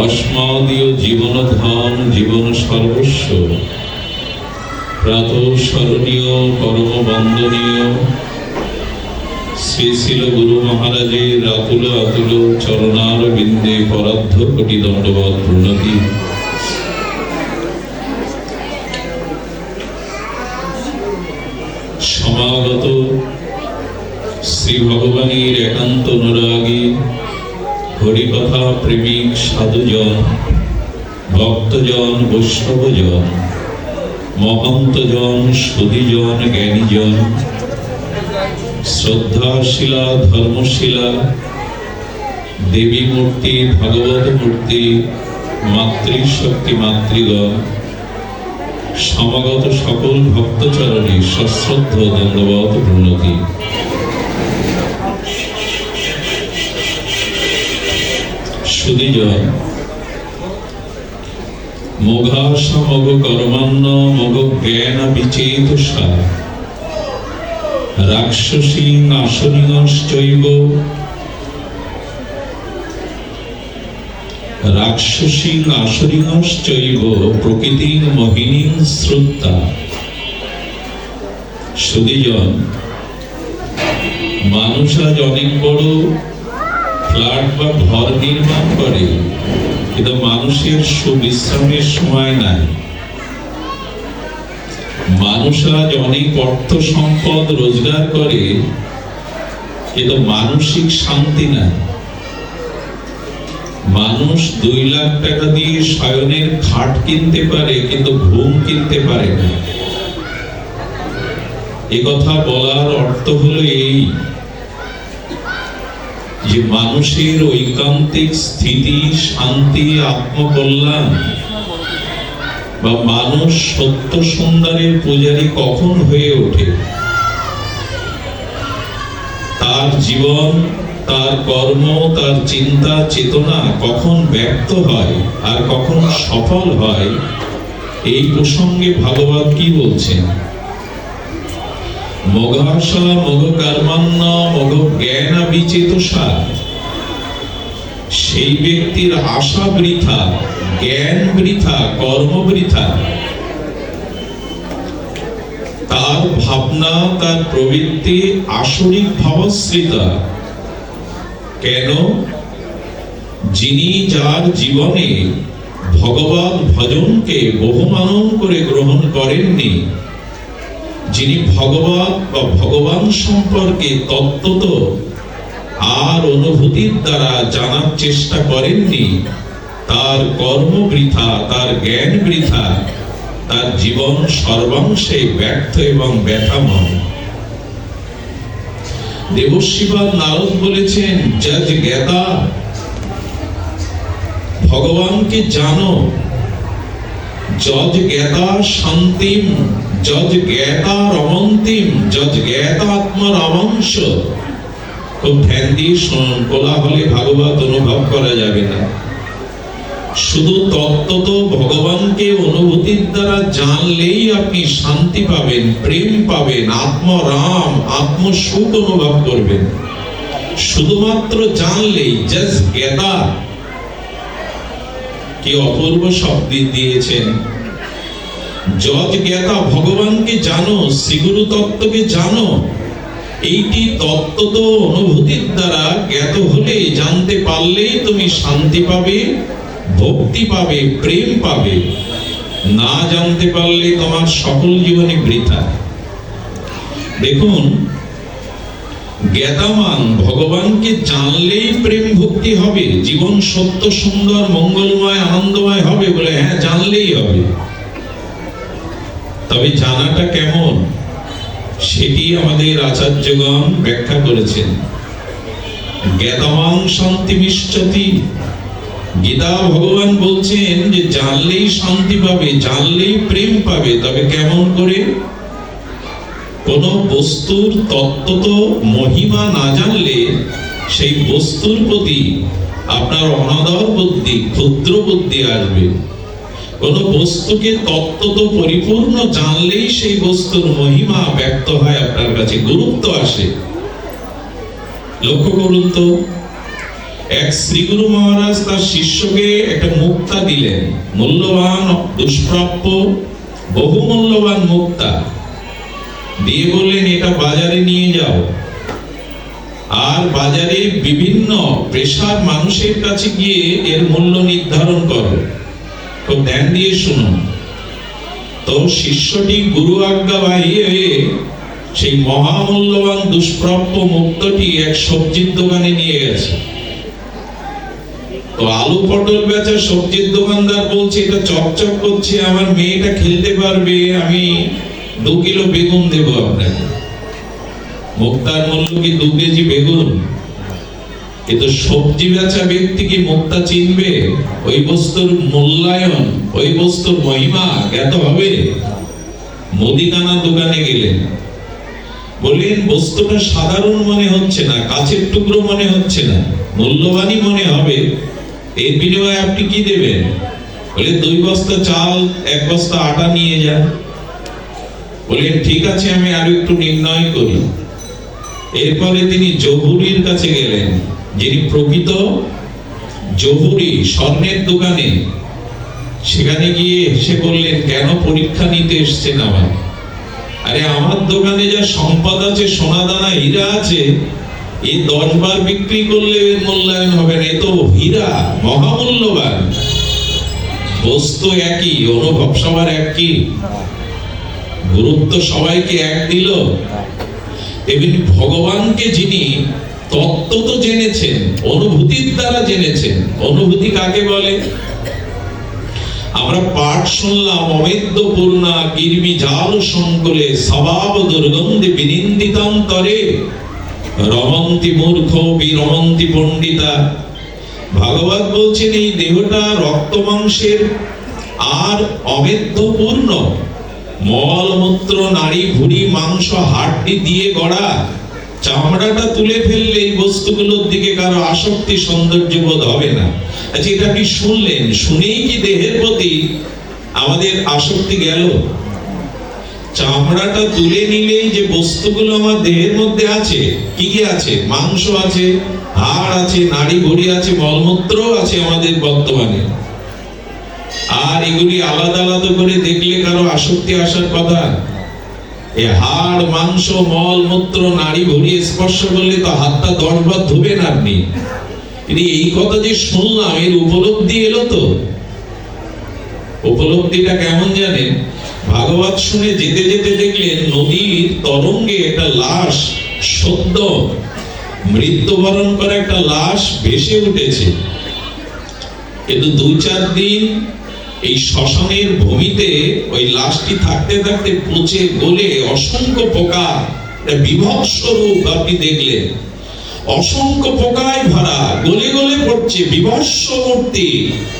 अस्मदीय जीवनधाम जीवन सर्वस्व प्रातःस्मरणीय परम वंदनीय श्री श्रील गुरु महाराजेर आतुल आतुल चरणार बिंदे पराध्य कोटि दंडवत प्रणति। समागत श्री भगवानेर एकांत अनुरागी हरिकथा प्रेमिक साधुजन भक्तजन वैष्णवजन महंतजन सुधीजन ज्ञानीजन श्रद्धाशिला धर्मशिला देवी मूर्ति भगवत मूर्ति मातृशक्ति मातृगण समागत सकल भक्तचरणे सश्रद्ध दंडवत प्रणति। सुधीजन मोघाशा मोघ कर्मान्न मोघ ज्ञान विचेतसा राक्षसी आसुरीश्चैव राक्षसी आसुरीश्चैव प्रकृतिं मोहिनीं श्रुत्वा। सुधीजन मानुष आज अनेक बड़ फ्लैट बा घर निर्माण करे किन्तु मानुषेर सुविश्रामेर समय नाई। मानुष आज अनेक अर्थ सम्पद रोजगार करे किन्तु मानसिक शांति नाई। मानुष 2 लाख टाका दिए शयनेर खाट किनते पारे किन्तु घुम किनते पारे ना। ए कथा बलार अर्थ हलो एई যে মানুষের ঐকান্তিক স্থিতি শান্তি আত্মকল্যাণ বা মানুষ সত্য সুন্দরের পূজারী কখন হয়ে ওঠে, তার জীবন তার কর্ম তার চিন্তা চেতনা কখন ব্যক্ত হয় আর কখন সফল হয়, এই প্রসঙ্গে ভাগবত কি বলছেন? मोघाशा मोघ कर्मान्न मोघ ज्ञान विचेतसा। সেই ব্যক্তির আশা বৃথা, জ্ঞান বৃথা, কর্ম বৃথা। তার ভাবনা তার প্রবৃত্তি আসরিক ভাবশ্রিতা। কেন? যিনি যার জীবনে ভগবত ভজনকে বহুমানন করে গ্রহণ করেননি, যিনি ভগবত বা ভগবান সম্পর্কে তত্ত্বত আর অনুভূতির দ্বারা জানার চেষ্টা করেননি, তার কর্ম বৃথা, তার জ্ঞান বৃথা, তার জীবন সর্বাংশে ব্যর্থ এবং ব্যথাময়। দেবশ্রীপাদ নারদ বলেছেন, যজ জ্ঞাতা, ভগবানকে জানো, যজ জ্ঞাতা শান্তিম যজ জ্ঞাতা রমন্তিম যজ জ্ঞাতা আত্মরমংশ। খুব ধ্যান দিয়ে শুনুন, কোলাহলে ভাগবত অনুভব করা যাবে না। শুধু তত্ত্বত ভগবানকে অনুভূতির দ্বারা জানলেই আপনি শান্তি পাবেন, প্রেম পাবেন, আত্মরাম আত্মসুখ অনুভব করবেন। শুধুমাত্র জানলেই, যজ জ্ঞাতা। কি অপূর্ব শব্দ দিয়েছেন, যজ জ্ঞাতা, ভগবানকে জানো, শ্রীগুরু তত্ত্বকে জানো। এইটি তত্ত্বত অনুভূতির দ্বারা জ্ঞাত হলে, জানতে পারলেই তুমি শান্তি পাবে, ভক্তি পাবে, প্রেম পাবে। না জানতে পারলে তোমার সকল জীবনে বৃথা। দেখুন, জ্ঞাতামান ভগবানকে জানলেই প্রেম ভক্তি হবে, জীবন সত্য সুন্দর মঙ্গলময় আনন্দময় হবে বলে, হ্যাঁ জানলেই হবে। তবে জানাটা কেমন সেটি আমাদের আচার্যগণ ব্যাখ্যা করেছেন। জ্ঞাতমাং শান্তিমিচ্ছতি। গীতা ভগবান বলছেন যে জানলেই শান্তি পাবে, জানলেই প্রেম পাবে। তবে কেমন করে? কোন বস্তুর তত্ত্বত মহিমা না জানলে সেই বস্তুর প্রতি আপনার অনাদর বুদ্ধি, ক্ষুদ্র বুদ্ধি আসবে। কোন বস্তুকে তত্ত্বত পরিপূর্ণ জানলেই সেই বস্তুর মহিমা ব্যক্ত হয়, আপনার কাছে গুরুত্ব আসে। লক্ষ্য করুন তো, এক শ্রীগুরু মহারাজ তার শিষ্যকে একটা মুক্তা দিলেন, মূল্যবান দুষ্প্রাপ্য বহু মূল্যবান মুক্তা দিয়ে বললেন, এটা বাজারে নিয়ে যাও আর বাজারে বিভিন্ন পেশার মানুষের কাছে গিয়ে এর মূল্য নির্ধারণ করো। তো ধ্যান দিয়ে শুনুন। তো শিষ্যটি গুরু আজ্ঞাবাহী হয়ে সেই মহামূল্যবান দুষ্প্রাপ্য মুক্তটি এক সবজির দোকানে নিয়ে গেছে। তো আলু পটল বেচা সবজির দোকানদার বলছে, এটা চকচক করছে, আমার মেয়েটা খেলতে পারবে, আমি 2 কিলো বেগুন দেবো আপনাকে। মুক্তার মূল্য কি 2 কেজি বেগুন? কিন্তু সবজি বেচা ব্যক্তি কি মুক্তা চিনবে? ওই বস্তুর মূল্যায়ন, ওই বস্তুর মহিমা জ্ঞাত হবে? মুদিখানা দোকানে গেলেন, বললেন বস্তুটা সাধারণ মনে হচ্ছে না, কাচের টুকরো মনে হচ্ছে না, মূল্যবানই মনে হবে, এর বিনিময়ে আপনি কি দেবেন? বলে 2 বস্তা চাল 1 বস্তা আটা নিয়ে যান। বললেন ঠিক আছে, আমি আরো একটু নির্ণয় করি। এরপরে তিনি জহুরির কাছে গেলেন, যিনি প্রকৃত জহুরি, স্বর্ণের দোকানে। সেখানে গিয়ে সে বললেন, কেন পরীক্ষা নিতে এসছেন আমার? আরে আমার দোকানে যা সম্পদ আছে, সোনা দানা হীরা আছে, এই 10 বার বিক্রি করলে এর মূল্যায়ন হবে না, এ তো হীরা, মহামূল্যবান। বস্তু একই, অনুভব সবার একই, গুরুত্ব সবাইকে এক দিল। এমনি ভগবানকে যিনি তত্ত্ব তো জেনেছেন, অনুভূতির দ্বারা জেনেছেন। অনুভূতি কাকে বলে? আমরা পাঠ শুনলাম, অমেদ্য পূর্ণা গির্মি জাল সংকুলে স্বভাব দুর্গন্ধে বিনিন্দিতান্তরে রমন্তি মূর্খ বিরমন্তি পণ্ডিতা। ভাগবত বলছেন এই দেহটা রক্ত মাংসের আর অমেদ্য পূর্ণ, মল মূত্র নাড়ি ভুঁড়ি মাংস হাড্ডি দিয়ে গড়া। চামড়াটা তুলে ফেললে এই বস্তুগুলোর দিকে কারো আসক্তি সৌন্দর্য বোধ হবে না। আচ্ছা, এটা আপনি শুনলেন, শুনেই কি দেহের প্রতি আমাদের আসক্তি গেল? চামড়াটা তুলে নিলেই যে বস্তুগুলো আমার দেহের মধ্যে আছে, কি কি আছে? মাংস আছে, হাড় আছে, নাড়ি ভুঁড়ি আছে, মলমূত্র আছে আমাদের বর্তমানে। আর এগুলি আলাদা আলাদা করে দেখলে কারো আসক্তি আসার কথা? এই হাড় মাংস মল মূত্র নাড়ি ভুঁড়ি স্পর্শ করলে তো হাতটা 10 বার ধুবেন আপনি। কিন্তু এই কথা যে শুনলাম, এর উপলব্ধি এলো তো? উপলব্ধিটা কেমন জানেন? ভাগবত শুনে যেতে যেতে দেখলেন নদীর তরঙ্গে একটা লাশ, সদ্য মৃত্যুবরণ করা একটা লাশ ভেসে উঠেছে। কিন্তু 2-4 দিন এই শ্মশানের ভূমিতে ওই লাশটি থাকতে থাকতে পচে গলে অসংখ্য পোকা, বিভৎস রূপ আপনি দেখলেন। অসংখ্য পোকায় ভরা, গলে গলে পড়ছে, বিভৎস মূর্তি।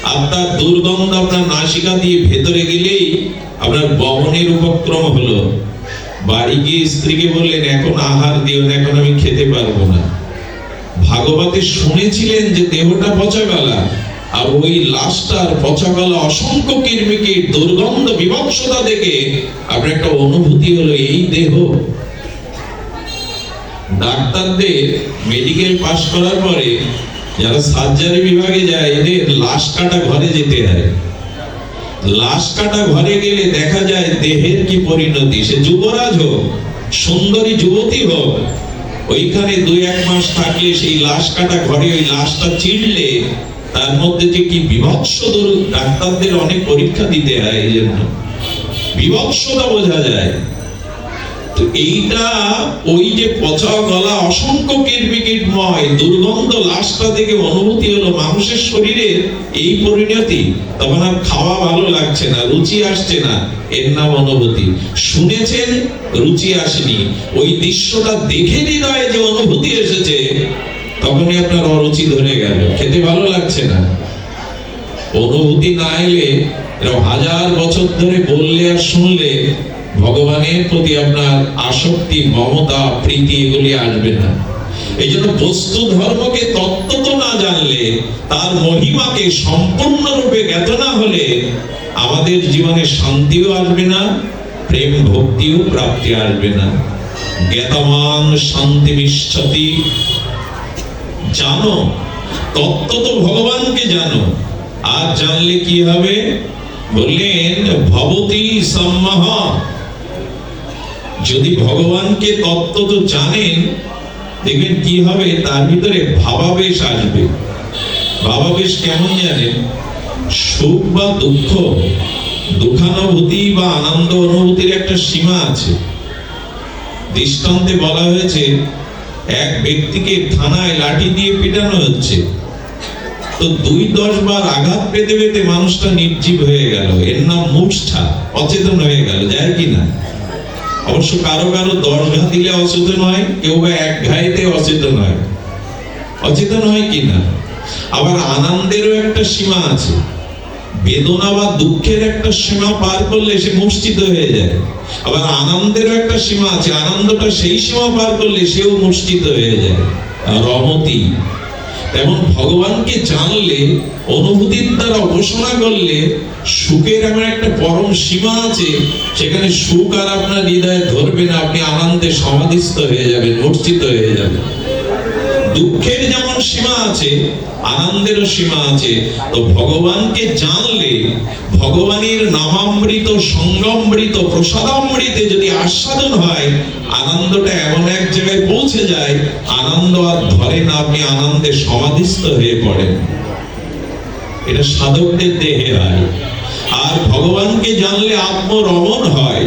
আর তার দুর্গন্ধ আপনার নাসিকা দিয়ে ভেতরে গেলেই আপনার বমনের উপক্রম হলো। বাড়ি গিয়ে স্ত্রীকে বললেন, এখন আহার দিও না, এখন আমি খেতে পারবো না। ভাগবতে শুনেছিলেন যে দেহটা পচা গলা, আর ওই লাশটার পচা গলা অসংখ্য কৃমিকীট দুর্গন্ধ বিভৎসতা দেখে আপনার একটা অনুভূতি হলো, এই দেহ। ডাক্তারদের মেডিকেল পাস করার পরে যারা সার্জারি বিভাগে যায়, এদের লাশ কাটা ঘরে যেতে হয়। লাশ কাটা ঘরে গেলে দেখা যায় দেহের কি পরিণতি। সে যুবরাজ হোক, সুন্দরী যুবতী হোক, ওইখানে 2-1 মাস থাকলে সেই লাশ কাটা ঘরে ওই লাশটা চিড়লে তার মধ্যে যে কি বিভৎস ডাক্তারদের অনেক পরীক্ষা দিতে হয়, এই জন্য বিভৎসতা বোঝা যায়। তো এইটা ওই যে পচা গলা অসংখ্য কীটবিকীটময় দুর্গন্ধ লাশটা দেখে অনুভূতি হলো মানুষের শরীরে এই পরিণতি। তখন আর খাওয়া ভালো লাগছে না, রুচি আসছে না, এর নাম অনুভূতি। শুনেছেন, রুচি আসেনি, ওই দৃশ্যটা দেখে হৃদয়ে যে অনুভূতি এসেছে, তখনই আপনার অরুচি ধরে গেল, খেতে ভালো লাগছে না। অনুভূতি না এলে, এরকম 1000 বছর ধরে বললে আর শুনলে ভগবানের প্রতি আপনার আসক্তি, মমতা, প্রীতি এগুলি আসবে না। এই জন্য বস্তু ধর্মকে তত্ত্ব তো না জানলে, তার মহিমাকে সম্পূর্ণরূপে জ্ঞাত না হলে আমাদের জীবনে শান্তিও আসবে না, প্রেম ভক্তিও প্রাপ্তি আসবে না। জ্ঞাতমান শান্তি মিষ্ছতি। জানো তত্ত্ব তো ভগবানকে জানো। আর জানলে কি হবে? বললেন ভবতি সম্মহ। যদি ভগবানকে তত্ত্ব তো জানেন, দেখবেন কি হবে, তার ভিতরে ভাবাবেশ আসবে। ভাবাবেশ কেমন জানেন? সুখ বা দুঃখ, দুঃখানুভূতি বা আনন্দ অনুভূতির একটা সীমা আছে। দৃষ্টান্তে বলা হয়েছে, এক ব্যক্তিকে থানায় লাঠি দিয়ে পিটানো হচ্ছে, তো 2-10 বার আঘাত পেতে পেতে মানুষটা নির্জীব হয়ে গেল। এর নাম মূর্ছা, অচেতন হয়ে গেল, যায় কিনা? অবশ্য কারো কারো 10 ঘা দিলে অচেতন হয়, কেউ বা 1 ঘাইতে অচেতন হয়। অচেতন হয় কিনা? আবার আনন্দেরও একটা সীমা আছে। বেদনা বা দুঃখের একটা সীমা পার করলে সে মূর্ছিত হয়ে যায়। আবার আনন্দেরও একটা সীমা আছে, আনন্দটা সেই সীমা পার করলে সেও মূর্ছিত হয়ে যায়। রমতি। তেমন ভগবানকে জানলে, অনুভূতির দ্বারা উপাসনা করলে সুখের এমন একটা পরম সীমা আছে, সেখানে সুখ আর আপনার হৃদয়ে ধরবে না, আপনি আনন্দে সমাধিস্থ হয়ে যাবেন, মূর্ছিত হয়ে যাবেন। দুঃখের যেমন সীমা আছে, আনন্দেরও সীমা আছে। তো ভগবানকে জানলে, ভগবানের নামামৃত, সঙ্গামৃত, প্রসাদামৃতে যদি আস্বাদন হয়, আনন্দটা এমন এক জায়গায় পৌঁছে যায়, আনন্দ আর ধরে না, আপনি আনন্দে সমাধিস্থ হয়ে পড়েন। এটা সাধকদের দেহে হয়। আর ভগবানকে জানলে আত্মরমণ হয়।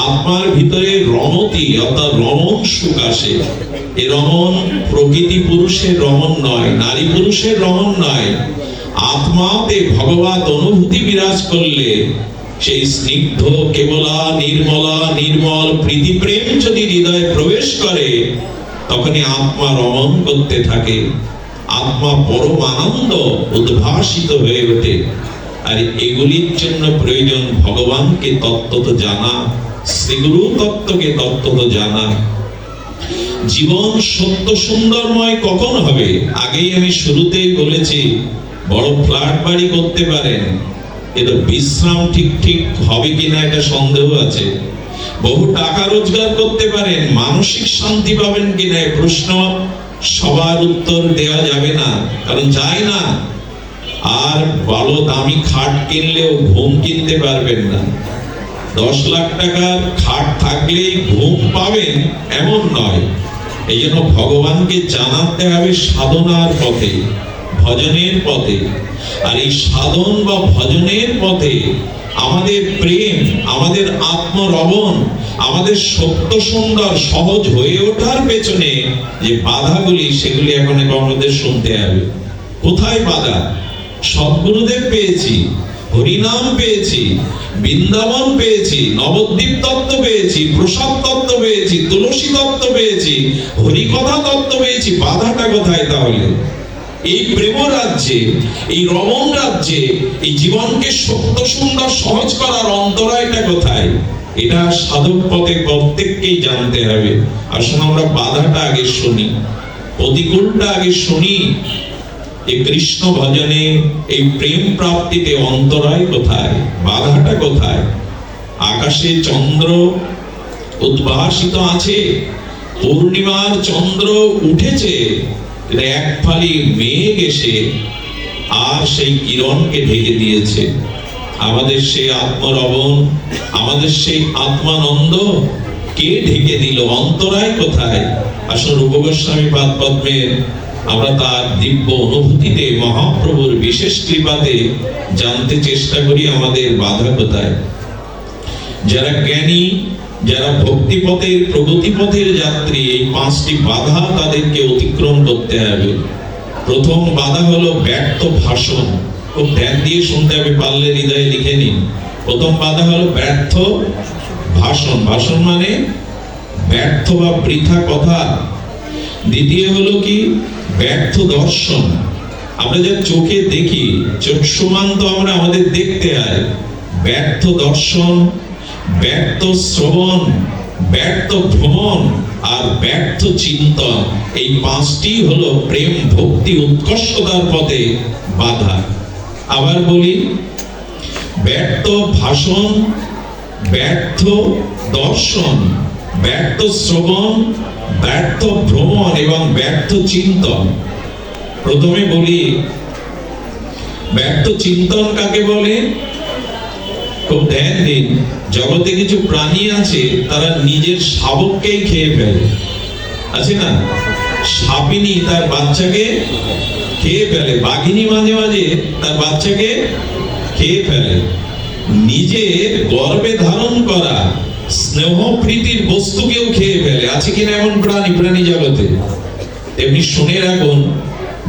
আত্মার ভিতরে রমতি অর্থাৎ রমণ সুখ আসে। এ রমণ প্রকৃতি পুরুষের রমণ নয়, নারী পুরুষের রমণ নয়। আত্মাতে ভগবত অনুভূতি বিরাজ করলে সেই স্নিগ্ধ, কেবলা, নির্মলা, নির্মল প্রীতি প্রেম যদি হৃদয়ে প্রবেশ করে, তখনই আত্মা রমণ করতে থাকে। আত্মা পরম আনন্দ উদ্ভাসিত হয়ে ওঠে। আর এগুলির জন্য প্রয়োজন ভগবানকে তত্ত্বত জানা, শ্রীগুরু তত্ত্বকে তত্ত্বত জানা। জীবন সত্য সুন্দরময় কখন হবে? আগেই আমি শুরুতেই বলেছি, বড় ফ্ল্যাট বাড়ি করতে পারেন, কিন্তু বিশ্রাম ঠিক ঠিক হবে কিনা এটা সন্দেহ আছে। বহু টাকা রোজগার করতে পারেন, মানসিক শান্তি পাবেন কিনা এই প্রশ্ন সবার উত্তর দেওয়া যাবে না, কারণ যায় না। আর ভালো দামি খাট কিনলেও ঘুম কিনতে পারবেন না। 10 লাখ টাকার খাট থাকলেই ঘুম পাবেন এমন নয়। এই জন্য ভগবানকে জানাতে হবে সাধনার পথে, ভজনের পথে। আর এই সাধন বা ভজনের পথে আমাদের প্রেম, আমাদের আত্মরমণ, আমাদের সত্য সুন্দর সহজ হয়ে ওঠার পেছনে যে বাধাগুলি, সেগুলি এখন আমাদের শুনতে হবে। কোথায় বাধা? সদ্গুরুদেব পেয়েছি, হরিনাম পেয়েছি, বৃন্দাবন পেয়েছি, নবদ্বীপ তত্ত্ব পেয়েছি, প্রসাদ তত্ত্ব পেয়েছি, তুলসী তত্ত্ব পেয়েছি, হরিকথা তত্ত্ব পেয়েছি। বাধাটা কোথায় তাহলে? এই প্রেম রাজ্যে, এই রমণ রাজ্যে, এই জীবনকে সত্য সুন্দর সহজ করার অন্তরায়টা কোথায়? এটা সাধক পথে প্রত্যেককেই জানতে হবে। আসুন আমরা বাধাটা আগে শুনি, প্রতিকূলটা আগে শুনি। এই কৃষ্ণ ভজনে, এই প্রেম প্রাপ্তিতে অন্তরায় কোথায়, বাধাটা কোথায়? আকাশে চন্দ্র উদ্ভাসিত আছে, পূর্ণিমার চন্দ্র উঠেছে, এক ফালি মেঘ এসে আর সেই কিরণকে ঢেকে দিয়েছে। আমাদের সেই আত্মরমণ, আমাদের সেই আত্মানন্দ কে ঢেকে দিল? অন্তরায় কোথায়? আসলে রূপ গোস্বামী পাদ পদ্মের আমরা তার দিব্য অনুভূতিতে, মহাপ্রভুর বিশেষ কৃপাতে জানতে চেষ্টা করি আমাদের বাধা কোথায়। যারা জ্ঞানী, যারা ভক্তি পথের, প্রগতি পথের যাত্রী, এই 5টি বাধা তাদেরকে অতিক্রম করতে হবে। প্রথম বাধা হলো ব্যর্থ ভাষণ। খুব ধ্যান দিয়ে শুনতে হবে, পারলে হৃদয়ে লিখে নিন। প্রথম বাধা হলো ব্যর্থ ভাষণ। ভাষণ মানে ব্যর্থ বা বৃথা কথা। দ্বিতীয় হলো কি? ব্যর্থ দর্শন। আমরা যা চোখে দেখি, চোখ সমান তো আমরা আমাদের দেখতে হয়। ব্যর্থ দর্শন, ব্যর্থ শ্রবণ, ব্যর্থ ভ্রমণ আর ব্যর্থ চিন্তন, এই 5টি হলো প্রেম ভক্তি উৎকর্ষতার পথে বাধা। আবার বলি, ব্যর্থ ভাষণ, ব্যর্থ দর্শন, ব্যর্থ শ্রবণ, ব্যর্থ ভ্রমণ এবং ব্যর্থ চিন্তন। প্রথমে বলি ব্যর্থ চিন্তন কাকে বলে। খুব ধ্যান দিন, জগতে কিছু প্রাণী আছে তারা নিজের শাবককেই খেয়ে ফেলে, আছে না? সাপিনী তার বাচ্চাকে খেয়ে ফেলে, বাঘিনী মাঝে মাঝে তার বাচ্চাকে খেয়ে ফেলে। নিজের গর্ভে ধারণ করা স্নেহ প্রীতির বস্তুকেও খেয়ে ফেলে, আছে কিনা এমন প্রাণী জগতে? তেমনি শুনে রাখুন,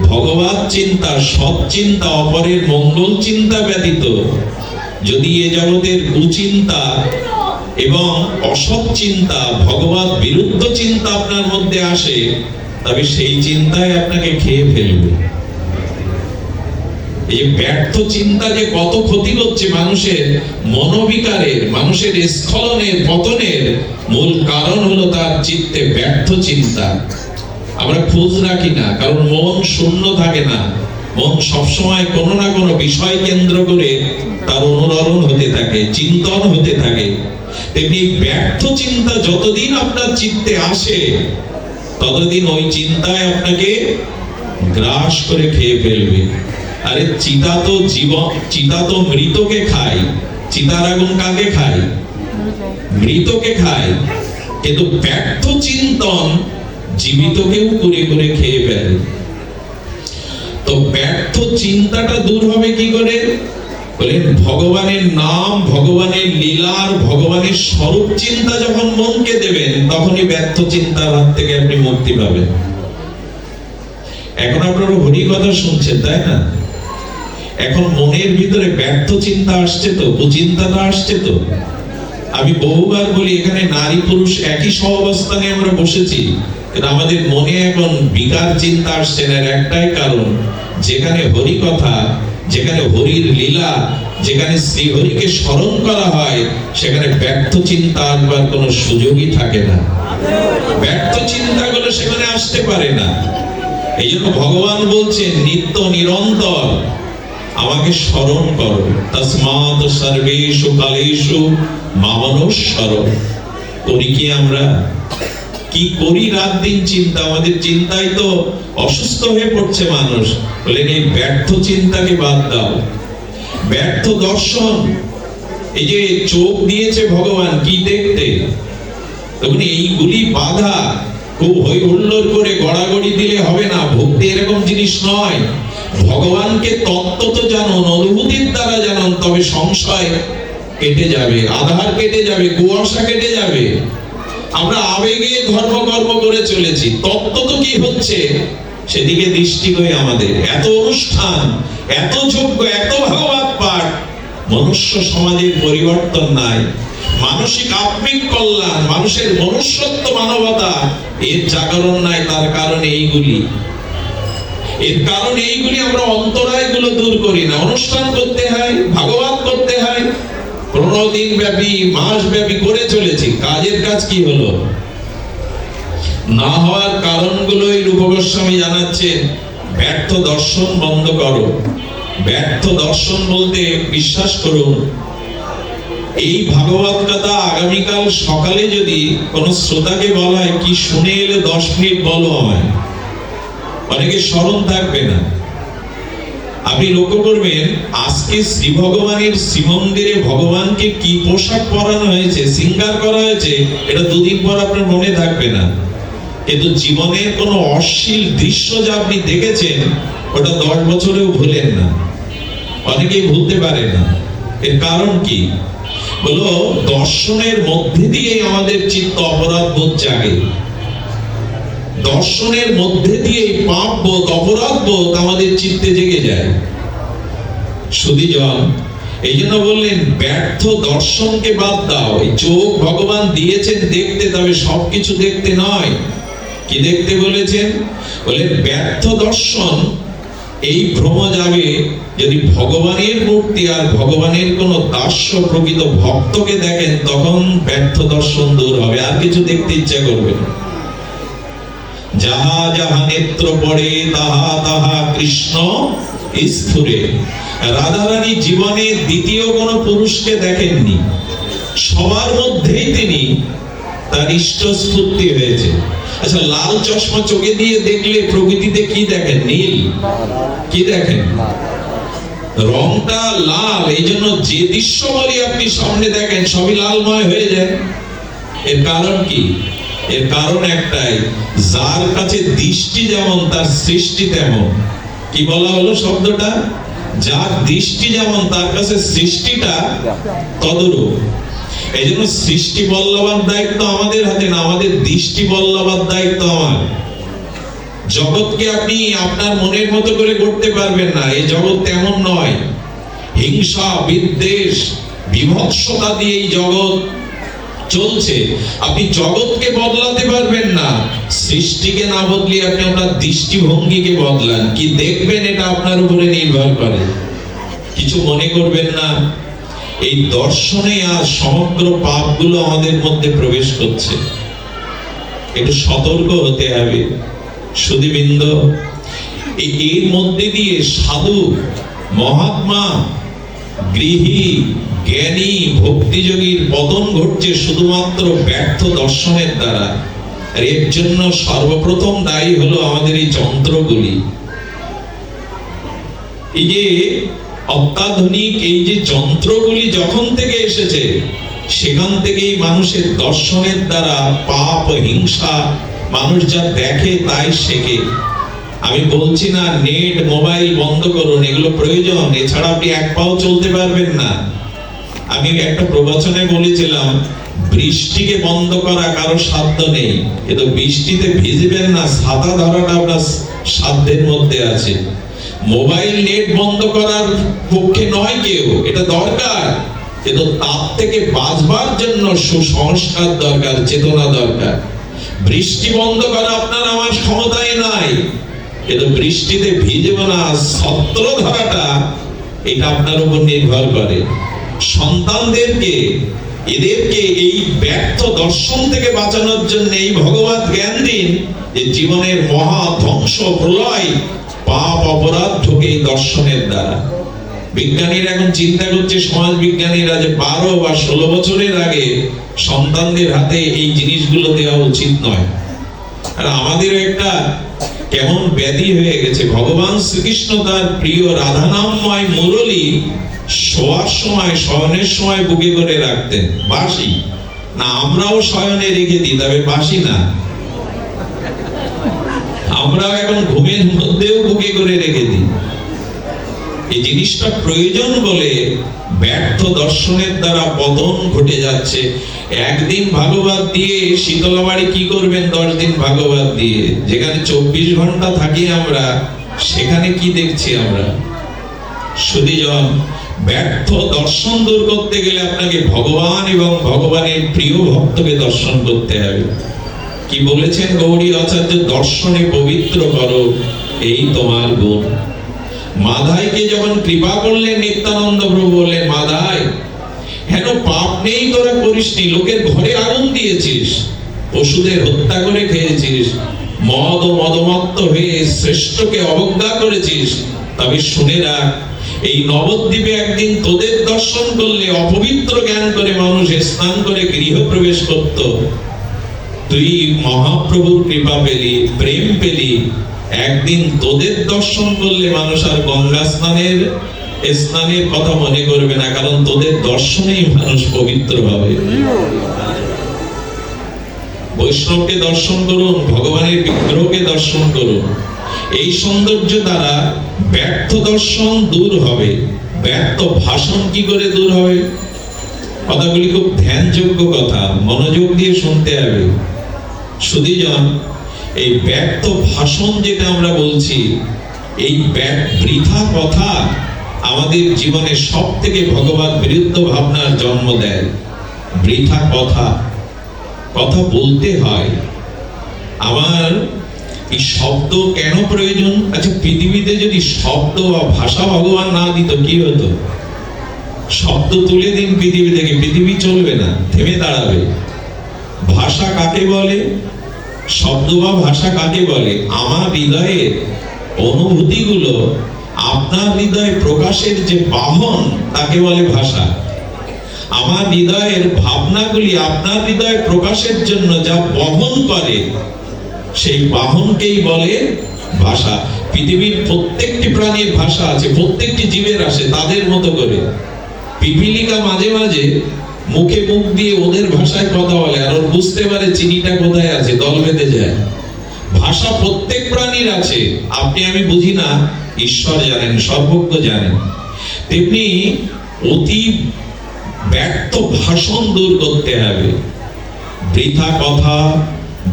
ভগবত চিন্তা, সৎ চিন্তা, অপরের মঙ্গল চিন্তা ব্যতীত যদি এ জগতের কুচিন্তা এবং অসৎ চিন্তা, ভগবত বিরুদ্ধ চিন্তা আপনার মধ্যে আসে, তবে সেই চিন্তায় আপনাকে খেয়ে ফেলবে। এই ব্যর্থ চিন্তা যে কত ক্ষতি করছে মানুষের মনোবিকারের, মানুষের স্খলনের, পতনের মূল কারণ হলো তার চিত্তে ব্যর্থ চিন্তা। আমরা খোঁজ রাখি না, কারণ মন শূন্য থাকে না, মন সবসময় কোনো না কোনো বিষয় কেন্দ্র করে তার অনুরণন হতে থাকে, চিন্তন হতে থাকে। তেমনি ব্যর্থ চিন্তা যতদিন আপনার চিত্তে আসে, ততদিন ওই চিন্তায় আপনাকে গ্রাস করে খেয়ে ফেলবে। আরে চিতা তো মৃতকে খায়, চিতার আগুন কাকে খায়? মৃতকে খায়। কিন্তু ব্যর্থ চিন্তন জীবিতকেও করে করে খেয়ে ফেলে। তো ব্যর্থ চিন্তাটা দূর হবে কি করে? বলেন, ভগবানের নাম, ভগবানের লীলার, ভগবানের স্বরূপ চিন্তা যখন মনকে দেবেন, তখনই ব্যর্থ চিন্তার হাত থেকে আপনি মুক্তি পাবেন। এখন আপনারা হরি কথা শুনছেন, তাই না? এখন মনের ভিতরে ব্যর্থ চিন্তা আসছে তো, কুচিন্তাটা আসছে তো। আমি বহুবার বলি, এখানে নারী পুরুষ একই সহাবস্থানে আমরা বসেছি, কিন্তু আমাদের মনে এখন বিকার চিন্তা আসছে না। একটাই কারণ, যেখানে হরি কথা, যেখানে হরির লীলা, যেখানে শ্রীহরিকে স্মরণ করা হয়, সেখানে ব্যর্থ চিন্তা আনবার কোনো সুযোগই থাকে না। ব্যর্থ চিন্তাগুলো সেখানে আসতে পারে না। এই জন্য ভগবান বলছেন, নিত্য নিরন্তর আমাকে স্মরণ করো, তস্মাৎ সর্বেষু কালেষু মামনুস্মর। করি কি আমরা? কি করি রাত দিন চিন্তা? আমাদের চিন্তায় তো অসুস্থ হয়ে পড়ছে মানুষ। বলেন, এই ব্যর্থ চিন্তাকে বাদ দাও। ব্যর্থ দর্শন, এই যে চোখ দিয়েছে ভগবান কি দেখতে, তখন এইগুলি বাধা। খুব হই হুল্লোড় করে গড়াগড়ি দিলে হবে না। ভক্তি এরকম জিনিস নয়। ভগবানকে তত্ত্ব তো জানুন, অনুভূতির দ্বারা জানুন, তবে সংশয় কেটে যাবে, আধার কেটে যাবে, কুয়াশা কেটে যাবে। আমরা আবেগে ধর্ম করে চলেছি, তত্ত্ব তো কি হচ্ছে সেদিকে দৃষ্টি হয়ে আমাদের এত অনুষ্ঠান, এত যজ্ঞ, এত ভাগবত পাঠ, মনুষ্য সমাজের পরিবর্তন নাই। মানসিক আত্মিক কল্যাণ, মানুষের মনুষ্যত্ব, মানবতা, এর জাগরণ নাই। তার কারণে এইগুলি, এর কারণে এইগুলি আমরা অন্তরায়গুলো দূর করি না। অনুষ্ঠান করতে হয়, ভাগবত করতে হয়, 15 দিন ব্যাপী, মাস ব্যাপী করে চলেছি। কাজের কাজ কি হলো? না হওয়ার কারণগুলোই রূপ গোস্বামী জানাচ্ছেন। ব্যর্থ দর্শন বন্ধ করো। ব্যর্থ দর্শন বলতে, বিশ্বাস করুন, এই ভাগবত কথা আগামীকাল সকালে যদি কোন শ্রোতাকে বলা হয়, কি শুনে এলে 10 মিনিট বলো আমায়, অনেকে স্মরণ থাকবে না। আপনি লক্ষ্য করবেন, আজকে শ্রী ভগবানের শ্রীমন্দিরে ভগবানকে কি পোশাক পরানো হয়েছে, শৃঙ্গার করা হয়েছে, এটা 2 দিন পর আপনার মনে থাকবে না। কিন্তু জীবনের কোনো অশ্লীল দৃশ্য যা আপনি দেখেছেন, ওটা 10 বছরেও ভুলেন না। অনেকেই ভুলতে পারে না। এর কারণ কি? বলো, দর্শনের মধ্যে দিয়ে আমাদের চিত্ত অপরাধ বোধ জাগে। দর্শনের মধ্যে দিয়ে পাপ বোধ, অপরাধ বোধ আমাদের চিত্তে জেগে যায়। সুধীজন, এই জন্য বললেন, ব্যর্থ দর্শনকে বাদ দাও। এই চোখ ভগবান দিয়েছেন দেখতে, তবে সবকিছু দেখতে নয়। কি দেখতে বলেছেন? বলেন, ব্যর্থ দর্শন এই ভ্রম যাবে যদি ভগবানের মূর্তি আর ভগবানের কোন দাস্য প্রকৃত ভক্তকে দেখেন, তখন ব্যর্থ দর্শন দূর হবে, আর কিছু দেখতে ইচ্ছা করবে না। যাহা যাহা নেত্র পড়ে, তাহা তাহা কৃষ্ণ স্ফুরে। রাধারানী জীবনে দ্বিতীয় কোন পুরুষকে দেখেননি, সবার মধ্যেই তিনি তার ইষ্ট স্ফূর্তি হয়েছে। আচ্ছা, লাল চশমা চোখে দিয়ে দেখলে প্রকৃতিতে কি দেখেন? নীল। কি দেখেন? রংটা লাল। এই জন্য যে দৃশ্য বলি আপনি সামনে দেখেন সবই লালময় হয়ে যায়। এর কারণ কি? এর কারণ একটাই, যার কাছে দৃষ্টি যেমন তার সৃষ্টি তেমন। কি বলা হলো শব্দটা? যার দৃষ্টি যেমন তার কাছে সৃষ্টিটা তদরূপ। এই জন্য সৃষ্টি বল্লভার দায়িত্ব আমাদের হাতে না, আমাদের দৃষ্টি বল্লভার দায়িত্ব আমার। জগৎকে আপনি আপনার মনের মতো করে করতে পারবেন না, এই জগৎ তেমন নয়। হিংসা, বিদ্বেষ, বিভৎসতা দিয়ে এই জগৎ চলছে। আপনি জগৎকে বদলাতে পারবেন না, সৃষ্টিকে না বদলিয়ে আপনি আপনার দৃষ্টিভঙ্গিকে বদলান। কি দেখবেন এটা আপনার উপরে নির্ভর করে। কিছু মনে করবেন না, এই দর্শনে আর সমগ্র পাপগুলো আমাদের মধ্যে প্রবেশ করছে। একটু সতর্ক হতে হবে সুধীবৃন্দ। এর মধ্যে দিয়ে সাধু, মহাত্মা, গৃহী, জ্ঞানী, ভক্তিযোগীর পতন ঘটছে শুধুমাত্র ব্যর্থ দর্শনের দ্বারা। আর এর জন্য সর্বপ্রথম দায়ী হলো আমাদের এই যন্ত্রগুলি। এই যে অত্যাধুনিক এই যে যন্ত্রগুলি যখন থেকে এসেছে, সেখান থেকেই মানুষের দর্শনের দ্বারা পাপ, হিংসা, মানুষ যা দেখে তাই শেখে। আমি বলছি না নেট, মোবাইল বন্ধ করুন, এগুলো প্রয়োজন, এছাড়া আপনি এক পাও চলতে পারবেন না। আমি একটা প্রবচনে বলেছিলাম, বৃষ্টিকে বন্ধ করা কারো সাধ্য নেই, কিন্তু বৃষ্টিতে ভিজবেন না, ছাতা ধরাটা আপনার সাধ্যের মধ্যে আছে। মোবাইল, নেট বন্ধ করার পক্ষে নয় কেউ, এটা দরকার, কিন্তু তার থেকে বাঁচবার জন্য সুসংস্কার দরকার, চেতনা দরকার। বৃষ্টি বন্ধ করা আপনার আমার ক্ষমতায় নাই, কিন্তু বৃষ্টিতে ভিজব না, ছত্র ধরাটা এটা আপনার উপর নির্ভর করে। সন্তানদেরকে, এদেরকে এই ব্যর্থ দর্শন থেকে বাঁচানোর জন্য এই ভগবত জ্ঞান দিন যে জীবনের মহা ধ্বংস, প্রলয়, পাপ, অপরাধ ঢোকে এই দর্শনের দ্বারা। বিজ্ঞানীরা এখন চিন্তা করছে, সমাজ বিজ্ঞানীরা, যে 12 বা 16 বছরের আগে সন্তানদের হাতে এই জিনিসগুলো দেওয়া উচিত নয়। আর আমাদেরও একটা কেমন ব্যাধি হয়ে গেছে। ভগবান শ্রীকৃষ্ণ তার প্রিয় রাধা নামময় মুরলী শোয়ার সময়, শয়নের সময় বুকে করে রাখতেন। বাঁশি না, আমরাও শয়নে রেখে দিই, তবে বাঁশি না। আমরাও এখন ঘুমের মধ্যেও বুকে করে রেখে দিই। এই জিনিসটা প্রয়োজন বলে ব্যর্থ দর্শনের দ্বারা পতন ঘটে যাচ্ছে। একদিন ভাগবত দিয়ে শীতলাবাড়ি কি করবেন? 10 দিন ভাগবত দিয়ে, যেখানে 24 ঘন্টা থাকি আমরা, সেখানে কি দেখছি আমরা? সুধীজন, ব্যর্থ দর্শন দূর করতে গেলে আপনাকে ভগবান এবং ভগবানের প্রিয় ভক্তকে দর্শন করতে হবে। কি বলেছেন গৌড়ী আচার্য? দর্শনে পবিত্র করো এই তোমার গুণ। মাধাইকে যখন কৃপা করলেন নিত্যানন্দ প্রভু বললেন, মাধাই, হেন পাপ নেই তোরা করিসনি, লোকের ঘরে আগুন দিয়েছিস, পশুদের হত্যা করে খেয়েছিস, মদ ও মদমত্ত হয়ে শ্রেষ্ঠকে অবজ্ঞা করেছিস, তবে শুনে রাখ, এই নবদ্বীপে একদিন তোদের দর্শন করলে অপবিত্র জ্ঞান করে মানুষ স্নান করে গৃহ প্রবেশ করত। তুই মহাপ্রভুর কৃপা পেলি, প্রেম পেলি, একদিন তোদের দর্শন করলে মানুষ আর গঙ্গা স্নানের কথা মনে করবে না, কারণ তোদের দর্শনেই মানুষ পবিত্র হবে। বৈষ্ণবকে দর্শন করুন, ভগবানের বিগ্রহকে দর্শন করুন। এই সৌন্দর্য দ্বারা ব্যর্থ দর্শন দূর হবে। ব্যর্থ ভাষণ কি করে দূর হবে? কথাগুলি খুব ধ্যানযোগ্য কথা, মনোযোগ দিয়ে শুনতে হবে। সুধীজন, এই ব্যর্থ ভাষণ যেটা আমরা বলছি, এই বৃথা কথা আমাদের জীবনে সব থেকে ভগবান বিরুদ্ধ ভাবনার জন্ম দেয়। বৃথা কথা বলতে হয়। আমার এই শব্দ কেন প্রয়োজন? আচ্ছা, পৃথিবীতে যদি শব্দ বা ভাষা ভগবান না দিত কি হতো? শব্দ তুলে দিন পৃথিবী থেকে, পৃথিবী চলবে না, থেমে দাঁড়াবে। ভাষা কাকে বলে? শব্দ বা ভাষা কাকে বলে? আমার হৃদয়ের অনুভূতিগুলো আপনার হৃদয়ে প্রকাশের যে বাহন, তাকে বলে ভাষা। আমার হৃদয়ের ভাবনাগুলি আপনার হৃদয়ে প্রকাশের জন্য যা বহন করে, সেই বাহনকেই বলে ভাষা। পৃথিবীর প্রত্যেকটি প্রাণীর ভাষা আছে, প্রত্যেকটি জীবের আছে তাদের মতো করে। পিপিলিকা মাঝে মাঝে মুখে মুখ দিয়ে ওদের ভাষায় কথা বলে, আর ওর বুঝতে পারে চিনিটা কোথায় আছে, দল বেঁধে যায়। ভাষা প্রত্যেক প্রাণীর আছে, আপনি আমি বুঝি না, ঈশ্বর জানেন, সর্বজ্ঞ জানেন। তেমনি অতি ব্যর্থ ভাষণ দূর করতে হবে। বৃথা কথা,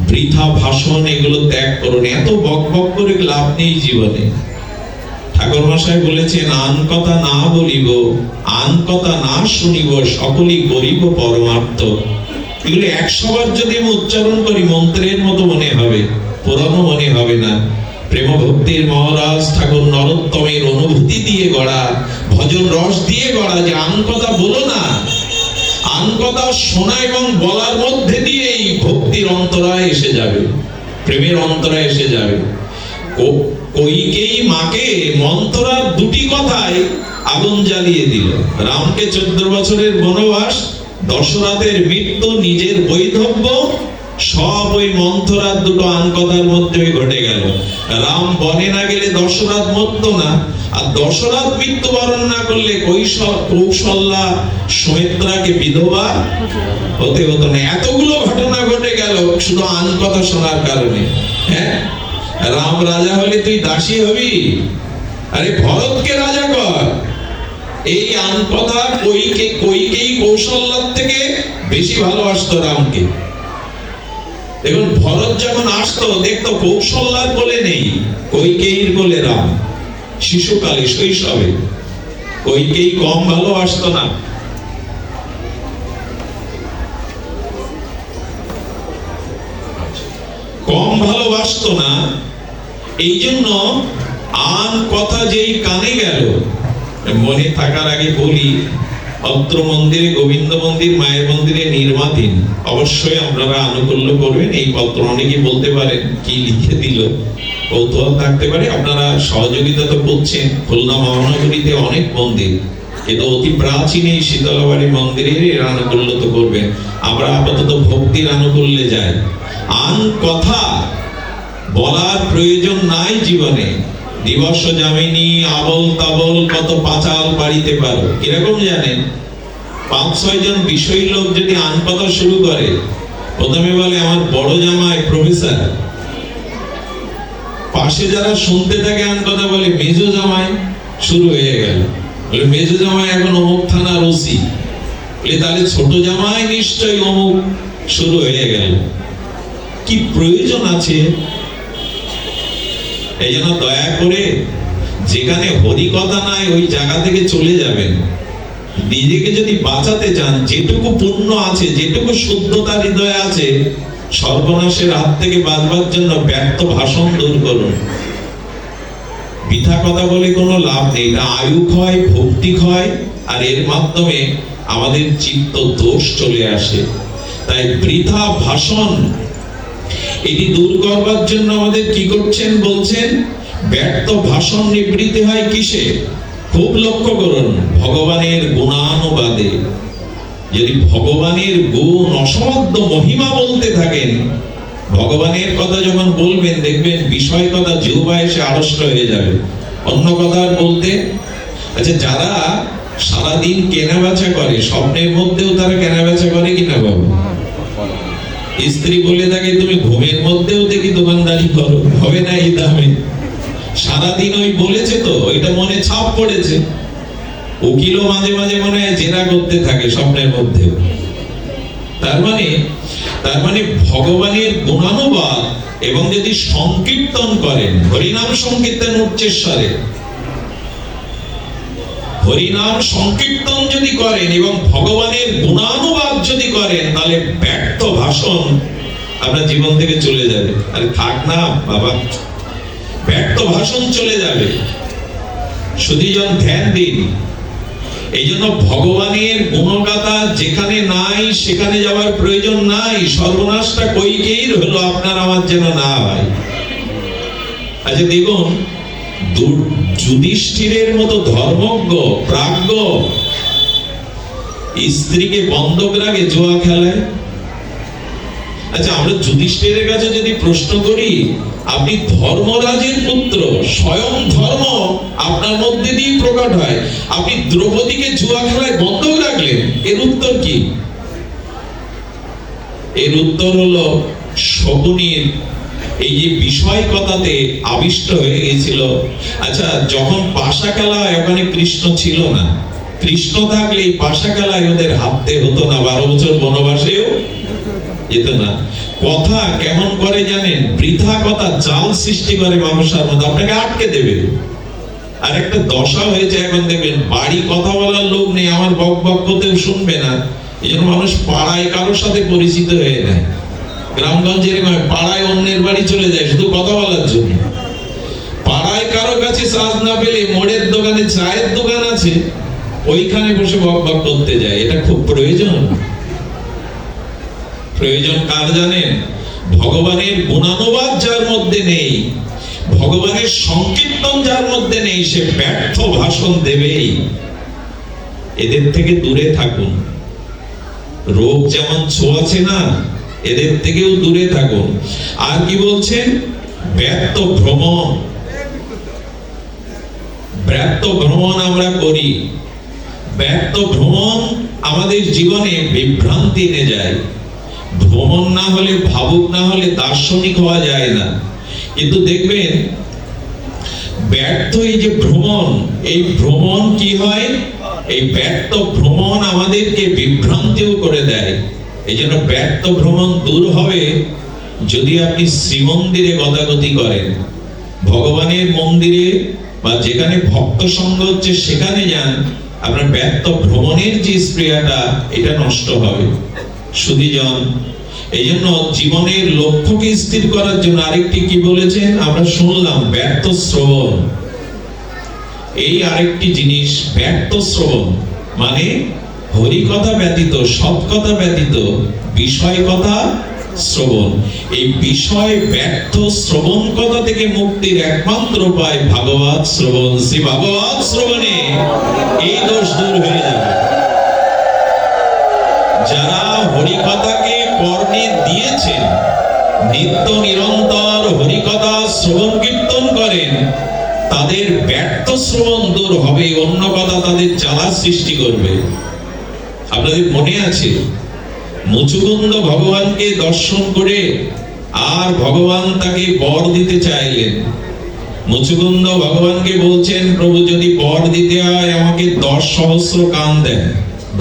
বৃথা ভাষণ, এগুলো ত্যাগ করুন। এত বক বক করে লাভ নেই জীবনে। ঠাকুর মশাই বলেছেন, আন কথা না বলিব, আন কথা না শুনিব, সকলেই করিব পরমার্থ। এগুলো 100 বার যদি আমি উচ্চারণ করি মন্ত্রের মতো মনে হবে, পুরানো মনে হবে না। প্রেম ভক্তির মহারাজ ঠাকুর নরোত্তমের অনুভূতি দিয়ে গড়া, ভজন রস দিয়ে গড়া, যে আন কথা বলো না, আন কথা শোনা এবং বলার মধ্যে দিয়েই ভক্তির অন্তরায় এসে যাবে, প্রেমের অন্তরায় এসে যাবে। কইকেই মাকে মন্থরার দুটি কথায় আগুন জ্বালিয়ে দিল। রামকে 14 বছরের বনবাস, দশরথের মৃত্যু, নিজের বৈধব্য, সব ওই মন্থরার দুটো আন কথার মধ্যে ঘটে গেল। রাম বনে না গেলে দশরথ মরতো না, আর দশরথ মৃত্যুবরণ না করলে কৌশল্যা সুমিত্রাকে বিধবা হতে হতো না। এতগুলো ঘটনা ঘটে গেল শুধু আন কথা শোনার কারণে। হ্যাঁ, রাম রাজা হলে তুই দাসী হবি? আরে ভরতকে রাজা কর। এই আন কথা কইকেই কৌশল্যার থেকে বেশি ভালোবাসতো রামকে। দেখুন, ভরত যখন আসতো দেখতো কৌশল্যার কোলে নেই, কইকেয়ীর কোলে রাম। শিশুকালে, শৈশবে কইকেয়ী কম ভালোবাসতো না। কম ভালোবাসতো না, এই জন্য আন কথা যেই কানে গেল। মনে থাকার আগে বলি, অত্র মন্দিরে, গোবিন্দ মন্দির, মায়ের মন্দিরে নির্মাতিন, অবশ্যই আপনারা আনুকূল্য করবেন। এই পত্র অনেকে বলতে পারেন কি লিখে দিল, কৌতূহল থাকতে পারে। আপনারা সহযোগিতা তো করছেন। খুলনা মহানগরীতে অনেক মন্দির, কিন্তু অতি প্রাচীন এই শীতলাবাড়ি মন্দিরের এর আনুকূল্য তো করবেন। আমরা আপাতত ভক্তির আনুকূল্যে যাই। আন কথা বলার প্রয়োজন নাই জীবনে। দিবস যামিনী, আবল তাবল কত পাঁচাল পাড়িতে পারো। কিরকম জানেন? 5-6 জন বিষয়ী লোক যদি আন কথা শুরু করে, প্রথমে বলে আমার বড় জামাই প্রফেসর, পাশে যারা শুনতে থাকে আন কথা বলে মেজো জামাই, শুরু হয়ে গেল। বলে মেজো জামাই এখন অমুক থানার ওসি, বলে তাহলে ছোট জামাই নিশ্চয়ই অমুক, শুরু হয়ে গেল। কি প্রয়োজন আছে? এই জন্য দয়া করে যেখানে হরি কথা নাই ওই জায়গা থেকে চলে যাবেন। নিজেকে যদি বাঁচাতে চান, যেটুকু পুণ্য আছে, যেটুকু শুদ্ধতা হৃদয়ে আছে, সর্বনাশের হাত থেকে বাঁচবার জন্য ব্যর্থ ভাষণ দূর করুন। বৃথা কথা বলে কোনো লাভ নেই। এটা আয়ু ক্ষয়, ভক্তি ক্ষয়, আর এর মাধ্যমে আমাদের চিত্ত দোষ চলে আসে। তাই বৃথা ভাষণ এটি দূর করবার জন্য আমাদের কি করছেন বলছেন, ব্যর্থ ভাষণ নিবৃত্তি হয় কিসে? খুব লক্ষ্য করুন, ভগবানের গুণানুবাদে। যদি ভগবানের গুণ, অসমাদ্য মহিমা বলতে থাকেন, ভগবানের কথা যখন বলবেন দেখবেন বিষয় কথা জিহ্বায় এসে আড়ষ্ট হয়ে যাবে, অন্য কথা বলতে। আচ্ছা, যারা সারাদিন কেনা বেচা করে, স্বপ্নের মধ্যেও তারা কেনা বেচা করে কিনা বাবু? স্ত্রী বলে থাকে তুমি ঘুমের মধ্যেও দেখি দোকানদারি করো, হবে না এই দামে। সারাদিন ওই বলেছে তো, এটা মনে ছাপ পড়েছে। উকিলও মাঝে মাঝে মনে হয় জেরা করতে থাকে স্বপ্নের মধ্যেও। তার মানে ভগবানের গুণানুবাদ এবং যদি সংকীর্তন করেন, হরিনাম সংকীর্তন উচ্চেশ্বরে, হরিনাম সংকীর্তন যদি করেন এবং ভগবানের গুণানুবাদ যদি করেন, তাহলে ব্যর্থ ভাষণ আপনার জীবন থেকে চলে যাবে। আরে থাক না বাবা, ব্যর্থ ভাষণ চলে যাবে। সুধীজন ধ্যান দিন। এই জন্য ভগবানের গুণগাথা যেখানে নাই সেখানে যাওয়ার প্রয়োজন নাই। সর্বনাশটা কইকেয়ীর হলো, আপনার আমার যেন না হয়। আচ্ছা দেখুন, যুধিষ্ঠিরের মতো ধর্মজ্ঞ প্রাজ্ঞ স্ত্রীকে বন্ধক রাখে জুয়া খেলায়। আচ্ছা, আমরা যুধিষ্ঠিরের কাছে যদি প্রশ্ন করি, আপনি ধর্মরাজের পুত্র, স্বয়ং ধর্ম আপনার মধ্যে দিয়ে প্রকট হয়, আপনি দ্রৌপদীকে জুয়া খেলায় বন্ধক রাখলেন, এর উত্তর কি? এর উত্তর হলো শকুনির এই যে বিষয় কথাতে আবিষ্ট হয়ে গেছিল। আচ্ছা, যখন পাশা খেলা হয় ওখানে কৃষ্ণ ছিল না, কৃষ্ণ থাকলে এই পাশা খেলায় ওদের হাঁটতে হতো না, 12 বছর বনবাসেও যেত না। কথা কেমন করে জানেন? বৃথা কথা জাল সৃষ্টি করে মানুষের মধ্যে, আপনাকে আটকে দেবে। আর একটা দশা হয়েছে এখন, দেখবেন বাড়ি কথা বলার লোক নেই, আমার বক বক করতেও শুনবে না, এই জন্য মানুষ পাড়ায় কারোর সাথে পরিচিত হয়ে নেয়। গ্রামগঞ্জের পাড়ায় অন্যের বাড়ি চলে যায় শুধু কথা বলার জন্য। পাড়ায় কারো কাছে সাজ না পেলে মোড়ের দোকানে চায়ের দোকান আছে, ওইখানে বসে বক বক করতে যায়। এটা খুব প্রয়োজন। প্রয়োজন কার জানেন? ভগবানের গুণানুবাদ যার মধ্যে নেই, ভগবানের সংকীর্তন যার মধ্যে নেই, সে ব্যর্থ ভাষণ দেবেই। এদের থেকে দূরে থাকুন। রোগ যেমন ছোঁয়াছে না, এদের থেকেও দূরে থাকুন। আর কি বলছেন? ব্যর্থ ভ্রমণ। ব্যর্থ ভ্রমণ আমরা করি। ব্যর্থ ভ্রমণ আমাদের জীবনে বিভ্রান্তি এনে যায়। ভ্রমণ না হলে, ভাবুক না হলে দার্শনিক হওয়া যায় না। কিন্তু দেখবেন ব্যর্থ এই যে ভ্রমণ, এই ভ্রমণ কি হয়? এই ব্যর্থ ভ্রমণ আমাদেরকে বিভ্রান্তিও করে দেয়। এই জন্য ব্যর্থ ভ্রমণ দূর হবে যদি আপনি শ্রীমন্দিরে গতাগতি করেন, ভগবানের মন্দিরে বা যেখানে ভক্ত সঙ্গ হচ্ছে সেখানে যান, আপনার ব্যর্থ ভ্রমণের যে স্প্রিয়াটা এটা নষ্ট হবে। সুধীজন, এই জন্য জীবনের লক্ষ্যকে স্থির করার জন্য আরেকটি কি বলেছেন আমরা শুনলাম, ব্যর্থ শ্রবণ। এই আরেকটি জিনিস, ব্যর্থ শ্রবণ মানে হরি কথা ব্যতীত, সৎ কথা ব্যতীত বিষয় কথা শ্রবণ। এই বিষয় ব্যর্থ শ্রবণ কথা থেকে মুক্তির একমাত্র উপায় ভাগবত শ্রবণ। শ্রী ভাগবত শ্রবণে এই দোষ দূর হয়ে যাবে। যারা হরিকথাকে কর্ণে দিয়েছেন, নিত্য নিরন্তর হরিকথা শ্রবণ কীর্তন করেন, তাদের ব্যর্থ শ্রবণ দূর হবে, অন্য কথা তাদের জ্বালা সৃষ্টি করবে। আপনাদের মনে আছে মুচুকুন্দ ভগবানকে দর্শন করে আর ভগবান তাকে বর দিতে চাইলেন। মুচুকুন্দ ভগবানকে বলছেন, প্রভু যদি বর দিতে হয় আমাকে 10,000 কান দেন।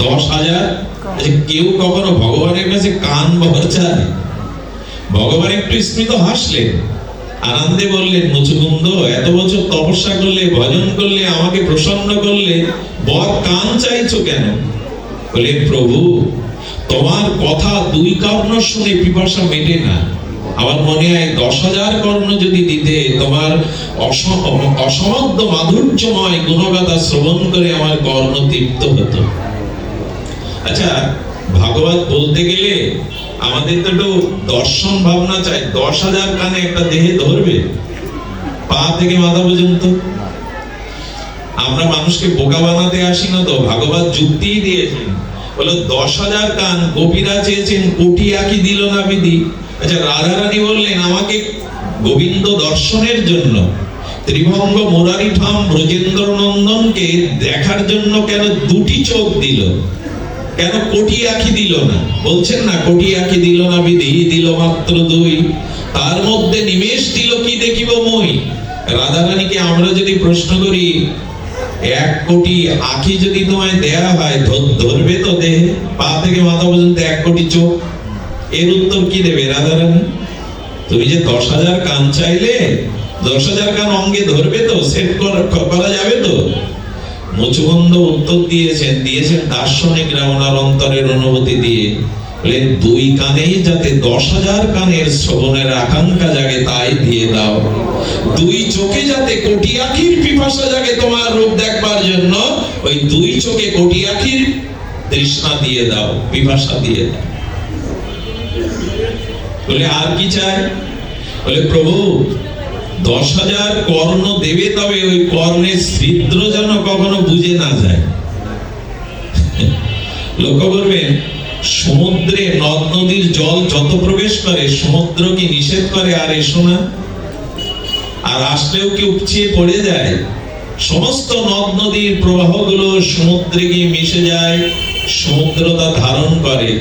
10,000? কেউ কখনো ভগবানের কাছে কান বর চায়? ভগবান একটু স্মিত হাসলেন, আনন্দে বললেন, মুচুকুন্দ এত বছর তপস্যা করলে, ভজন করলে, আমাকে প্রসন্ন করলে, বর কান চাইছো কেন? বলে, প্রভু তোমার কথা 2 কর্ণ শুনে পিপাসা মেটে না। আমার মনে হয় 10,000 কর্ণ যদি দিতে, তোমার অসমগ্র মাধুর্যময় গুণগাথা শ্রবণ করে আমার কর্ণ তৃপ্ত হতো। আচ্ছা, ভাগবত বলতে গেলে আমাদের তো একটু দর্শন ভাবনা চাই। 10,000 কানে একটা দেহে ধরবে? পা থেকে মাথা পর্যন্ত। আমরা মানুষকে বোকা বানাতে আসি না তো, ভাগবত যুক্তি দিয়েছেন, বলো 10,000 কান, গোপীরা চেয়েছেন কোটি আঁকি দিল না বিধি। আচ্ছা, রাধারানী বললেন আমাকে গোবিন্দ দর্শনের জন্য, ত্রিভঙ্গ মুরারি ঠাম ব্রজেন্দ্র নন্দনকে দেখার জন্য কেন 2টি চোখ দিল, কেন কোটি আঁকি দিল না? বলছেন না, কোটি আঁকি দিল না বিধি, দিল মাত্র 2, তার মধ্যে নিমেষ দিল কি দেখিব মই। রাধারানীকে আমরা যদি প্রশ্ন করি 1 কোটি আঁকি যদি তোমায় দেয়া হয়, ধরবে তো দেহে? পা থেকে মাথা পর্যন্ত 1 কোটি চোখ। এর উত্তর কি দেবে রাধারানী? তুমি যে 10,000 কান চাইলে, 10,000 কান অঙ্গে ধরবে তো? সেট করা যাবে তো? মুচুকুন্দ উত্তর দিয়েছেন দার্শনিকরা ওনার অন্তরের অনুভূতি দিয়ে, বলেন 2 কানেই যাতে 10,000 কানের শ্রবণের আকাঙ্ক্ষা জাগে তাই দিয়ে দাও। 2 চোখে যাতে কোটি আঁখির পিপাসা জাগে তোমার রূপ দেখবার জন্য, ওই 2 চোখে কোটি আঁখির তৃষ্ণা দিয়ে দাও, পিপাসা দিয়ে দাও। বলে আর কি চাই? বলে প্রভু 10,000 কর্ণ দেবে, তবে ওই কর্ণের ছিদ্র যেন কখনো বুঝে না যায়। লক্ষ্য করবেন, সমুদ্র সমুদ্রে নদ নদীর জল যত প্রবেশ করে সমুদ্র কি নিষেধ করে আর এসো না? আর আসলেও কি উপচিয়ে পড়ে যায়? সমস্ত নদ নদীর প্রবাহগুলো সমুদ্রে গিয়ে মিশে যায়, সমুদ্র তা ধারণ করে।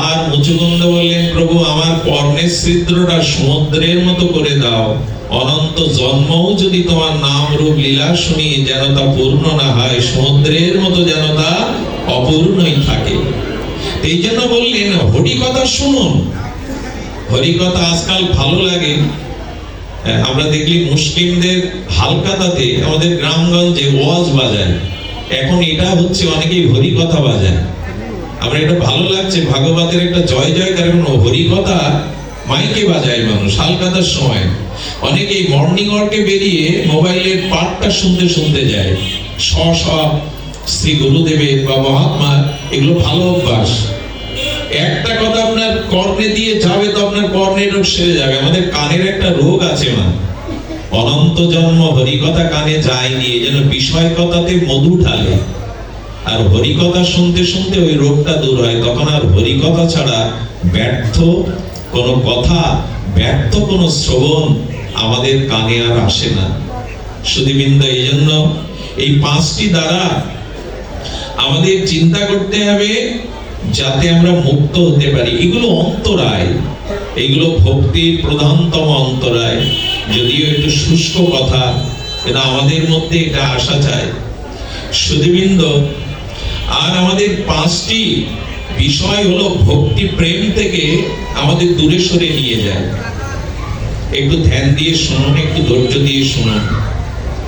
আর মুচুকুন্দ বললেন, প্রভু আমার কর্ণের ছিদ্রটা সমুদ্রের মতো করে দাও, অনন্ত জন্মও যদি তোমার নাম রূপ লীলা শুনি যেন তা পূর্ণ না হয়, সমুদ্রের মতো যেন তা অপূর্ণই থাকে। এই জন্য বললেন হরিকথা শুনুন। হরিকথা আজকাল ভালো লাগে। আমরা দেখলি মুসলিমদের হালকাতাতে আমাদের গ্রামগঞ্জে ওয়াজ বাজায়, এখন এটা হচ্ছে অনেকেই হরিকথা বাজায়। আমরা এটা ভালো লাগছে, ভাগবতের একটা জয় জয়কার, হরিকথা মাইকে বাজায় মানুষ হালকাতার সময়। অনেকেই মর্নিং ওয়ার্কে বেরিয়ে মোবাইলের পাঠটা শুনতে শুনতে যায়, শ্রী গুরুদেবের বা মহাত্মা, এগুলো ভালো অভ্যাস। একটা কথা আপনার কর্ণে দিয়ে যাবে তো আপনার কর্ণের রোগ সেরে যাবে। আমাদের কানের একটা রোগ আছে মা, অনন্ত জন্ম হরিকথা কানে যায়নি, এই জন্য বিষয় কথাতে মধু ঢালে, আর হরিকথা শুনতে শুনতে ওই রোগটা দূর হয়। তখন আর হরিকথা ছাড়া ব্যর্থ কোনো কথা, ব্যর্থ কোনো শ্রবণ আমাদের কানে আর আসে না। সুধীবৃন্দ, এই জন্য এই পাঁচটি দ্বারা আমাদের চিন্তা করতে হবে যাতে আমরা মুক্ত হতে পারি। এগুলো অন্তরায়, এগুলো ভক্তির প্রধানতম অন্তরায়। যদিও একটু শুষ্ক কথা, কিন্তু আমাদের মধ্যে এটা আসা চাই। সুধীবৃন্দ, আর আমাদের পাঁচটি বিষয় হলো ভক্তি প্রেম থেকে আমাদের দূরে সরে নিয়ে যায়। একটু ধ্যান দিয়ে শুনুন, একটু ধৈর্য দিয়ে শুনুন।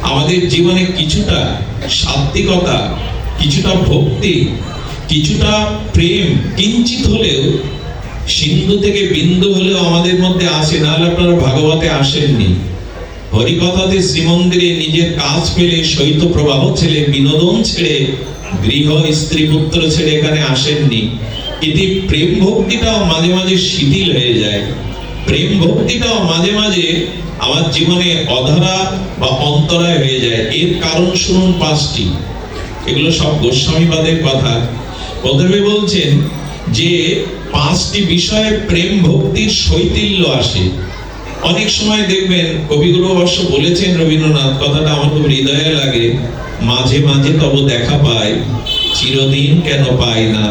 আমাদের জীবনে কিছুটা সাত্বিকতা, কিছুটা ভক্তি, কিছুটা প্রেম কিঞ্চিত হলেও, সিন্ধু থেকে বিন্দু হলেও আমাদের মধ্যে আসে, নাহলে আপনারা ভাগবতে আসেননি। হরিকথাতে শ্রীমন্দিরে নিজের কাজ ফেলে, শৈত প্রবাহ ছেড়ে, বিনোদন ছেড়ে, গৃহ স্ত্রী পুত্র ছেড়ে এখানে আসেননি। কিন্তু প্রেম ভক্তিটাও মাঝে মাঝে শিথিল হয়ে যায়। প্রেম ভক্তিটাও মাঝে মাঝে আমার জীবনে অধরা বা অন্তরায় হয়ে যায়। এর কারণ শুনুন পাঁচটি। এগুলো সব গোস্বামীবাদের কথা। প্রথমে বলছেন যে পাঁচটি বিষয়ে প্রেম ভক্তির শৈথিল্য আসে। অনেক সময় দেখবেন কবিগুরু অবশ্য বলেছেন, রবীন্দ্রনাথ, কথাটা আমার খুব হৃদয়ে লাগে, মাঝে মাঝে তব দেখা পায়, চিরদিন কেন পায় না,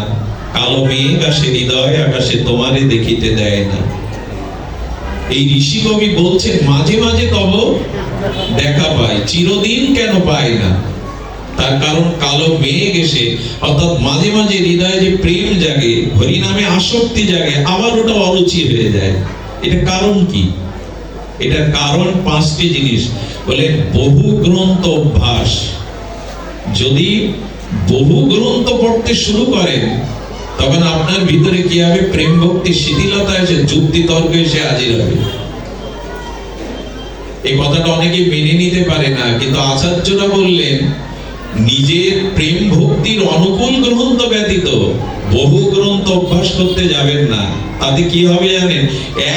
কালো মেঘ আসে হৃদয় আকাশে, তোমারে দেখিতে দেয় না। এই ঋষি কবি বলছেন মাঝে মাঝে তব দেখা পায়, চিরদিন কেন পায় না। তার কারণ কালো মেঘ এসে, অর্থাৎ মাঝে মাঝে হৃদয়ে যে প্রেম জাগে, হরিনামে আসক্তি জাগে, আবার ওটা অরুচি হয়ে যায়। এটা কারণ কি? এটার কারণ পাঁচটি জিনিস। বলে বহু গ্রন্থ অভ্যাস। যদি বহু গ্রন্থ পড়তে শুরু করেন তখন আপনার ভিতরে কি হবে? প্রেম ভক্তি শিথিলতা এসে, যুক্তি তর্ক এসে হাজির হবে। এই কথাটা অনেকে মেনে নিতে পারে না, কিন্তু আচার্যরা বললেন নিজের প্রেম ভক্তির অনুকূল গ্রন্থ ব্যতীত বহু গ্রন্থ অভ্যাস করতে যাবেন না। তাতে কি হবে জানেন?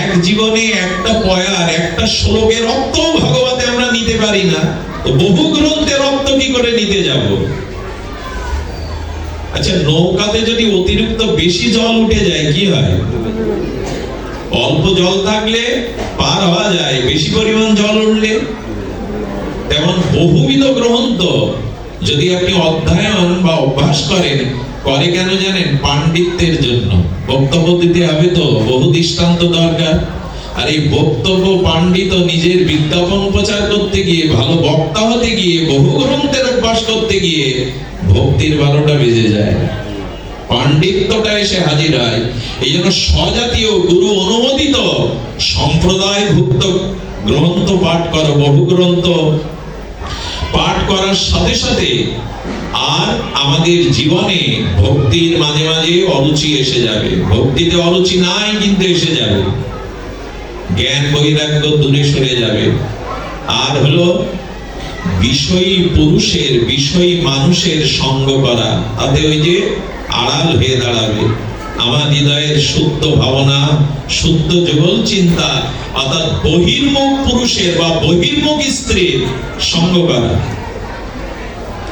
এক জীবনে একটা পয়ার, একটা শ্লোকের অর্থ ভাগবতে আমরা নিতে পারি না, তো বহু গ্রন্থের অর্থ কি করে নিতে যাব? আচ্ছা, নৌকাতে যদি অতিরিক্ত বেশি জল উঠে যায় কি হয়? অল্প জল থাকলে পার হওয়া যায়, বেশি পরিমাণ জল উঠলে তেমন বহুবিধ গ্রন্থ যদি আপনি অধ্যয়ন বা অভ্যাস করেন, করে কেন জানেন? পাণ্ডিত্যের জন্য। বক্তব্য দিতে হবে তো বহু দৃষ্টান্ত দরকার। আর এই বক্তব্য পাণ্ডিত নিজের বিজ্ঞাপন প্রচার করতে গিয়ে, ভালো বক্তা হতে গিয়ে, বহু গ্রন্থের অভ্যাস করতে গিয়ে ভক্তির 12টা বেজে যায়, পাণ্ডিত্যটা এসে হাজির হয়। এই জন্য স্বজাতীয় গুরু অনুমোদিত সম্প্রদায় ভুক্ত গ্রন্থ পাঠ করো। বহু গ্রন্থ পাঠ করার সাথে সাথে আর আমাদের জীবনে ভক্তির মাঝে মাঝে অরুচি এসে যাবে। ভক্তিতে অরুচি নাই কিন্তু এসে যাবে, জ্ঞান বৈরাগ্য দূরে সরে যাবে। আর হলো বিষয়ী পুরুষের, বিষয়ী মানুষের সঙ্গ করা, তাতে ওই যে আড়াল হয়ে দাঁড়াবে। আমার হৃদয়ের শুদ্ধ ভাবনা, শুদ্ধ যুগল চিন্তা, অর্থাৎ বহির্মুখ পুরুষের বা বহির্মুখ স্ত্রীর সঙ্গ করা।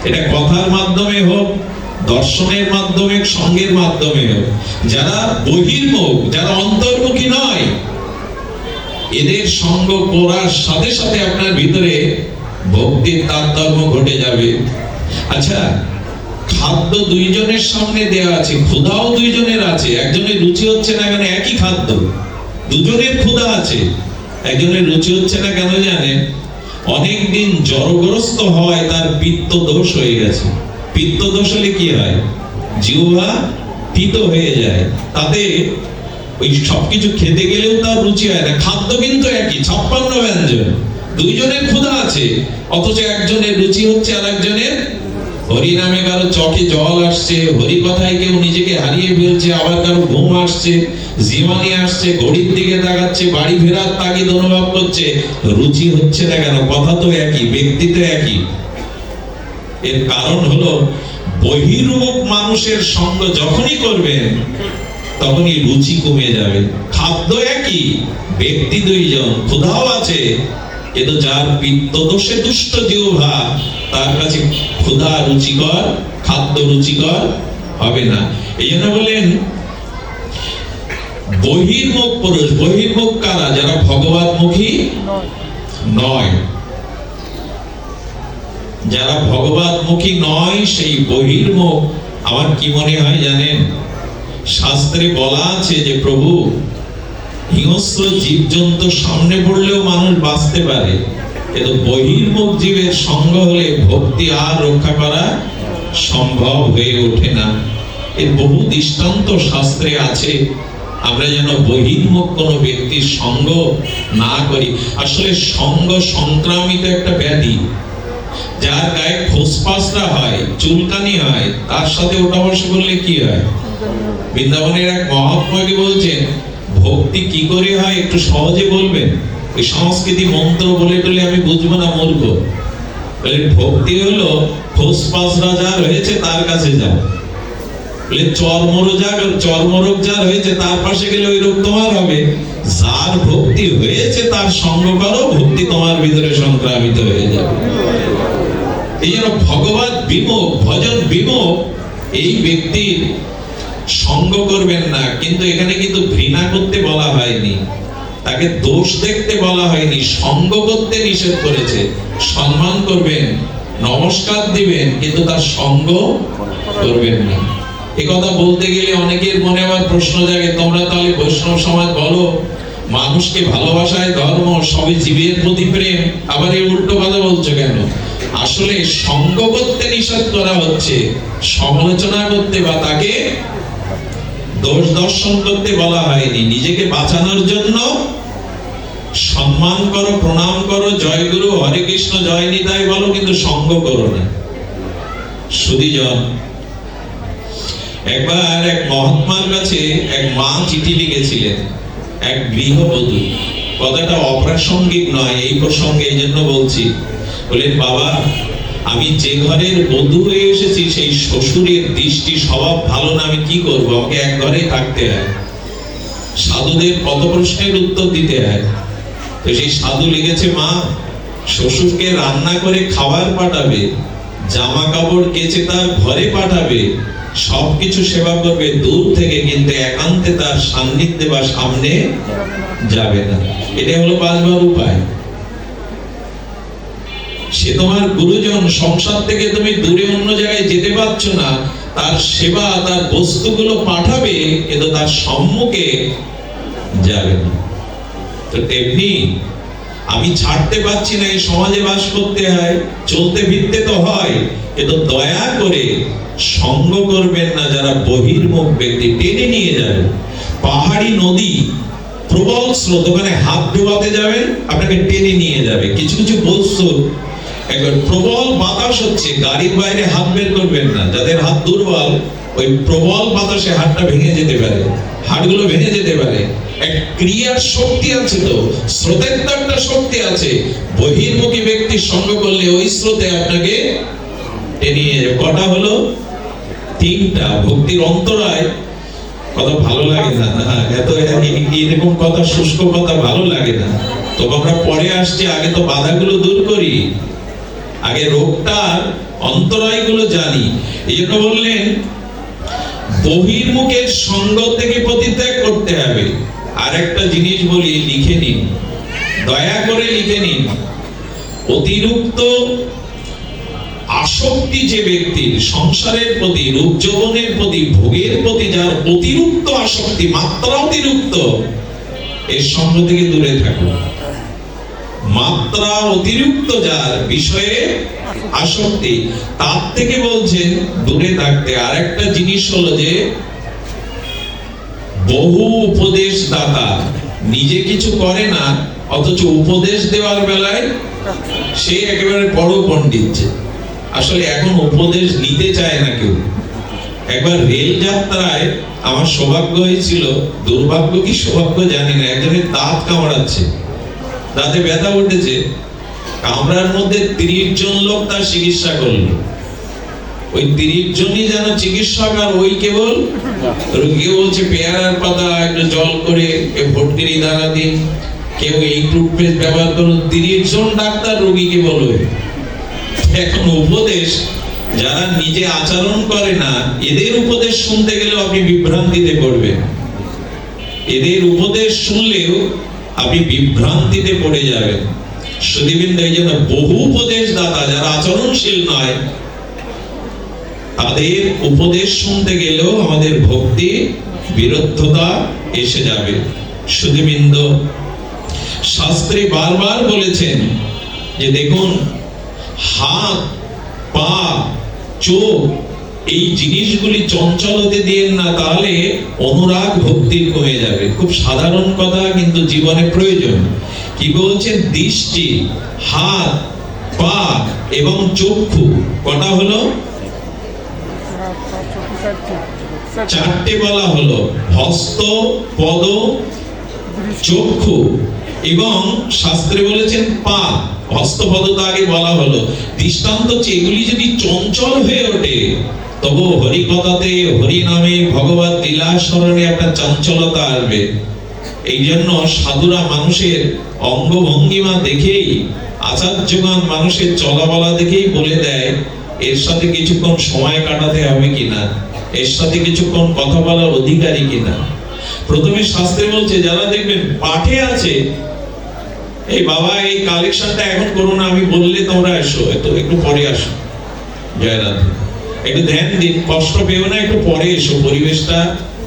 এটা কথার মাধ্যমে হোক, দর্শনের মাধ্যমে, সঙ্গের মাধ্যমে, যারা বহির্মুখ, যারা অন্তর্মুখী নয়, এদের সঙ্গ করার সাথে সাথে আপনার ভিতরে ভক্তির তারতম্য ঘটে যাবে। আচ্ছা, খাদ্য দুইজনের সামনে দেয়া আছে, ক্ষুধাও দুইজনের আছে, একজনের রুচি হচ্ছে না কেন? একই খাদ্য, দুজনের ক্ষুধা আছে, একজনের রুচি হচ্ছে না কেন জানেন? অনেকদিন জড়গ্রস্ত হয়, তার পিত্ত দোষ হয়ে গেছে। পিত্ত দোষ হলে কি হয়? জিহ্বা তিত হয়ে যায়, তাতে ওই সবকিছু খেতে গেলেও তার রুচি হয় না। খাদ্য কিন্তু একই, 56 ব্যঞ্জন, দুইজনের ক্ষুধা আছে, অথচ একজনের রুচি হচ্ছে আর একজনের। হরি নামে কারো চোখে জল আসছে, হরি কথায় কেউ নিজেকে হারিয়ে ফেলছে, আবার কারো ঘুম আসছে, জীবনী আসছে, ঘড়ির দিকে তাকাচ্ছে, বাড়ি ফেরার তাগিদ অনুভব করছে, রুচি হচ্ছে না কেন? কথা তো একই, ব্যক্তি তো একই। এর কারণ হলো বহির্মুখ মানুষের সঙ্গ যখনই করবেন তখনই রুচি কমে যাবে। খাদ্য একই, ব্যক্তি দুইজন, ক্ষুধাও আছে, কিন্তু যার পিত্ত দোষে দুষ্ট জিহ্বা, তার কাছে ক্ষুধা রুচিকর, খাদ্য রুচিকর হবে না। এই জন্য বলেন বহির্মুখ পুরুষ। বহির্মুখ কারা? যারা ভগবতমুখী নয়। যারা ভগবতমুখী নয়, সেই বহির্মুখ। আমার কি মনে হয় জানেন, শাস্ত্রে বলা আছে যে প্রভু, হিংস্র জীবজন্তু সামনে পড়লেও মানুষ বাঁচতে পারে, কিন্তু বহির্মুখ জীবের সঙ্গ হলে ভক্তি আর রক্ষা করা সম্ভব হয়ে ওঠে না। এর বহু দৃষ্টান্ত শাস্ত্রে আছে। আমরা যেন বহির্মুখ কোনো ব্যক্তির সঙ্গ না করি। আসলে সঙ্গ সংক্রামিত একটা ব্যাধি। যার গায়ে খোসপাসরা হয়, চুলকানি হয়, তার সাথে ওঠা বসা করলে কি হয়? বৃন্দাবনের এক মহাত্মাকে বলছেন, ভক্তি কি করে হয় একটু সহজে বলবেন? ওই সংস্কৃতি মন্ত্র বলে টলে আমি বুঝবো না, মূর্খ। ভক্তি হলো খোসপাসরা যার হয়েছে তার কাছে যাও। চর্মরোগ যার হয়েছে তার পাশে গেলে ওই রোগ তোমার হবে। যার ভক্তি হয়েছে তার সঙ্গ করো, ভক্তি তোমার ভিতরে সংক্রামিত হয়ে যাবে। এই জন্য ভগবত বিমুখ, ভজন বিমুখ এই ব্যক্তির সঙ্গ করবেন না। কিন্তু এখানে কিন্তু ঘৃণা করতে বলা হয়নি, তাকে দোষ দেখতে বলা হয়নি, সঙ্গ করতে নিষেধ করেছে। সম্মান করবেন, নমস্কার দিবেন, কিন্তু তার সঙ্গ করবেন না। এ কথা বলতে গেলে অনেকের মনে আবার প্রশ্ন জাগে, তোমরা তাহলে বৈষ্ণব সমাজ বলো মানুষকে ভালোবাসায় ধর্ম, সবই জীবের প্রতি প্রেম, আবার এই উল্টো কথা বলছো কেন? আসলে সঙ্গ করতে নিষেধ করা হচ্ছে, সমালোচনা করতে বা তাকে দোষ দর্শন করতে বলা হয়নি। নিজেকে বাঁচানোর জন্য সম্মান করো, প্রণাম করো, জয় গুরু, হরে কৃষ্ণ, জয় নিতাই বলো, কিন্তু সঙ্গ করো না। সুধীজন, একবার এক মহাত্মার কাছে এক মা চিঠি লিখেছিলেন, এক গৃহবধূ। কথাটা অপ্রাসঙ্গিক নয় এই প্রসঙ্গে, এই জন্য বলছি। বলেন, বাবা, আমি যে ঘরের বধূ হয়ে এসেছি সেই শ্বশুরের দৃষ্টি স্বভাব ভালো না, আমি কি করব? আমাকে এক ঘরেই থাকতে হয়, সাধুদের কত প্রশ্নের উত্তর দিতে হয়। তো সেই সাধু লিখেছে, মা, শ্বশুরকে রান্না করে খাবার পাঠাবে, জামা কাপড় কেচে তার ঘরে পাঠাবে, সবকিছু সেবা করবে দূর থেকে, কিন্তু একান্তে তার সান্নিধ্যে বা সামনে যাবে না। এটা হলো বাঁচবার উপায়। সে তোমার গুরুজন, সংসার থেকে তুমি দূরে অন্য জায়গায় যেতে পারছো না, তার সেবা, তার বস্তুগুলো পাঠাবে, কিন্তু তার সম্মুখে যাবে না। তো তেমনি আমি ছাড়তে পারছি না, এই সমাজে বাস করতে হয়, চলতে ফিরতে তো হয়, কিন্তু দয়া করে সঙ্গ করবেন না যারা বহির্মুখ ব্যক্তি, টেনে নিয়ে যাবে। পাহাড়ি নদী, প্রবল স্রোত, ওখানে হাত ডোবাতে যাবেন, আপনাকে টেনে নিয়ে যাবে। কিছু কিছু বস্তু একবার প্রবল বাতাস হচ্ছে, গাড়ির বাইরে হাত বের করবেন না। যাদের হাত দুর্বল, ওই প্রবল বাতাসে হাতটা ভেঙে যেতে পারে, হাড়গুলো ভেঙে যেতে পারে। এক ক্রিয়ার শক্তি আছে, তো স্রোতের তো একটা শক্তি আছে। বহির্মুখী ব্যক্তির সঙ্গ করলে ওই স্রোতে আপনাকে টেনে নিয়ে যাবে। কটা হলো? 3টা। ভক্তির অন্তরায় কথা ভালো লাগে না, এত এরকম কথা, শুষ্ক কথা ভালো লাগে না। তো আমরা পরে আসছি, আগে তো বাধাগুলো দূর করি, আগে রোগটার অন্তরায়গুলো জানি। এই জন্য বললেন বহির্মুখের সঙ্গ থেকে পরিত্যাগ করতে হবে। আর একটা জিনিস বলি, লিখে নিন, দয়া করে লিখে নিন। অতিরিক্ত আসক্তি যে ব্যক্তির সংসারের প্রতি, রূপ যৌবনের প্রতি, ভোগের প্রতি যার অতিরিক্ত আসক্তি, মাত্রা অতিরিক্ত, এর সঙ্গ থেকে দূরে থাকুন। মাত্রা অতিরিক্ত যার বিষয়ে আসক্তি, তার থেকে বলছেন দূরে থাকতে। আর একটা জিনিস হলো যে বহু উপদেশ দাতা নিজে কিছু করে না, অথচ উপদেশ দেওয়ার বেলায় সে একেবারে বড় পণ্ডিত। আসলে এখন উপদেশ নিতে চায় না কেউ। একবার রেল যাত্রায় আমার সৌভাগ্য হয়েছিল, দুর্ভাগ্য কি সৌভাগ্য জানি না, একজনের দাঁত কামড়াচ্ছে, দাঁতে ব্যথা উঠেছে, কামড়ার মধ্যে 30 জন লোক তার চিকিৎসা করলো। ওই 30 জনই যেন চিকিৎসক, আর ওই কেবল রোগী বলছে পেয়ারার পাতা একটু জল করে ভটকিরি দানা দিন, কেউ এই টুথপেস্ট ব্যবহার করুন। 30 জন ডাক্তার রোগীকে বলবে। এখন উপদেশ যারা নিজে আচরণ করে না, এদের উপদেশ শুনতে গেলেও আপনি বিভ্রান্তিতে পড়বেন। এদের উপদেশ শুনলেও আপনি বিভ্রান্তিতে পড়ে যাবেন। সুধীবৃন্দ, এই জন্য বহু উপদেশ দাতা যারা আচরণশীল নয়, তাদের উপদেশ শুনতে গেলেও আমাদের ভক্তি বিরুদ্ধতা এসে যাবে। সুধীবৃন্দ, শাস্ত্রে বারবার বলেছেন যে দেখুন, হাত, পা, চোখ, এই জিনিসগুলি চঞ্চল হতে দিয়েন না, তাহলে অনুরাগ ভক্তির কমে যাবে। খুব সাধারণ কথা, কিন্তু জীবনে প্রয়োজন। কি বলছেন? দৃষ্টি, হাত, পা এবং চক্ষু। কটা হলো? 4টে বলা হলো। হস্ত, পদ, চক্ষু এবং শাস্ত্রে বলেছেন পা। হস্তপদ তো আগে বলা হলো। দৃষ্টান্ত হচ্ছে এগুলি যদি চঞ্চল হয়ে ওঠে, তবু হরিকথাতে, হরি নামে, ভগবত লীলা স্মরণে একটা চঞ্চলতা আসবে। এই জন্য সাধুরা মানুষের অঙ্গভঙ্গিমা দেখেই, আচার্যগণ মানুষের চলাবলা দেখেই বলে দেয় এর সাথে কিছুক্ষণ সময় কাটাতে হবে কিনা, এর সাথে কিছুক্ষণ কথা বলার অধিকারী কিনা। প্রথমে শাস্ত্রে বলছে যারা দেখবেন পাঠে আছে, এই বাবা এই কালেকশনটা এখন করো না, আমি বললে তোমরা এসো, একটু পরে আসো, জয় রাধে, একটু ধ্যান দিন, কষ্ট পেও না, একটু পরে এসো, পরিবেশটা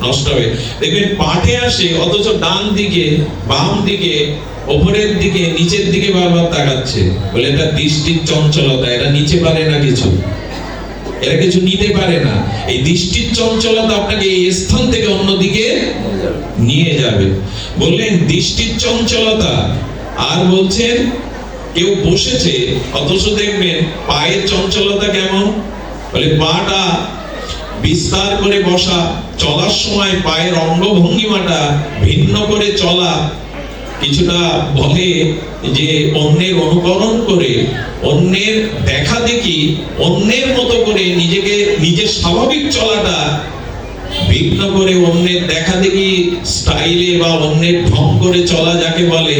নষ্ট হবে। দেখবেন পাঠে আসে, অথচ ডান দিকে, বাম দিকে, উপরের দিকে, নিচের দিকে বারবার তাকাচ্ছে। বলে এটা দৃষ্টির চঞ্চলতা, এরা নিচে পারে না কিছু, এরা কিছু নিতে পারে না। এই দৃষ্টির চঞ্চলতা আপনাকে এই স্থান থেকে অন্যদিকে নিয়ে যাবে। বললেন দৃষ্টির চঞ্চলতা। আর বলছেন কেউ বসেছে, অথচ দেখবেন পায়ের চঞ্চলতা কেমন। বলে পাটা বিস্তার করে বসা, চলার সময় পায়ের অঙ্গভঙ্গিমাটা ভিন্ন করে চলা, কিছুটা বলে যে অন্যের অনুকরণ করে, অন্যের দেখা দেখি, অন্যের মতো করে নিজেকে, নিজের স্বাভাবিক চলাটা ভিন্ন করে অন্যের দেখা দেখি স্টাইলে বা অন্যের ঢং করে চলা যাকে বলে,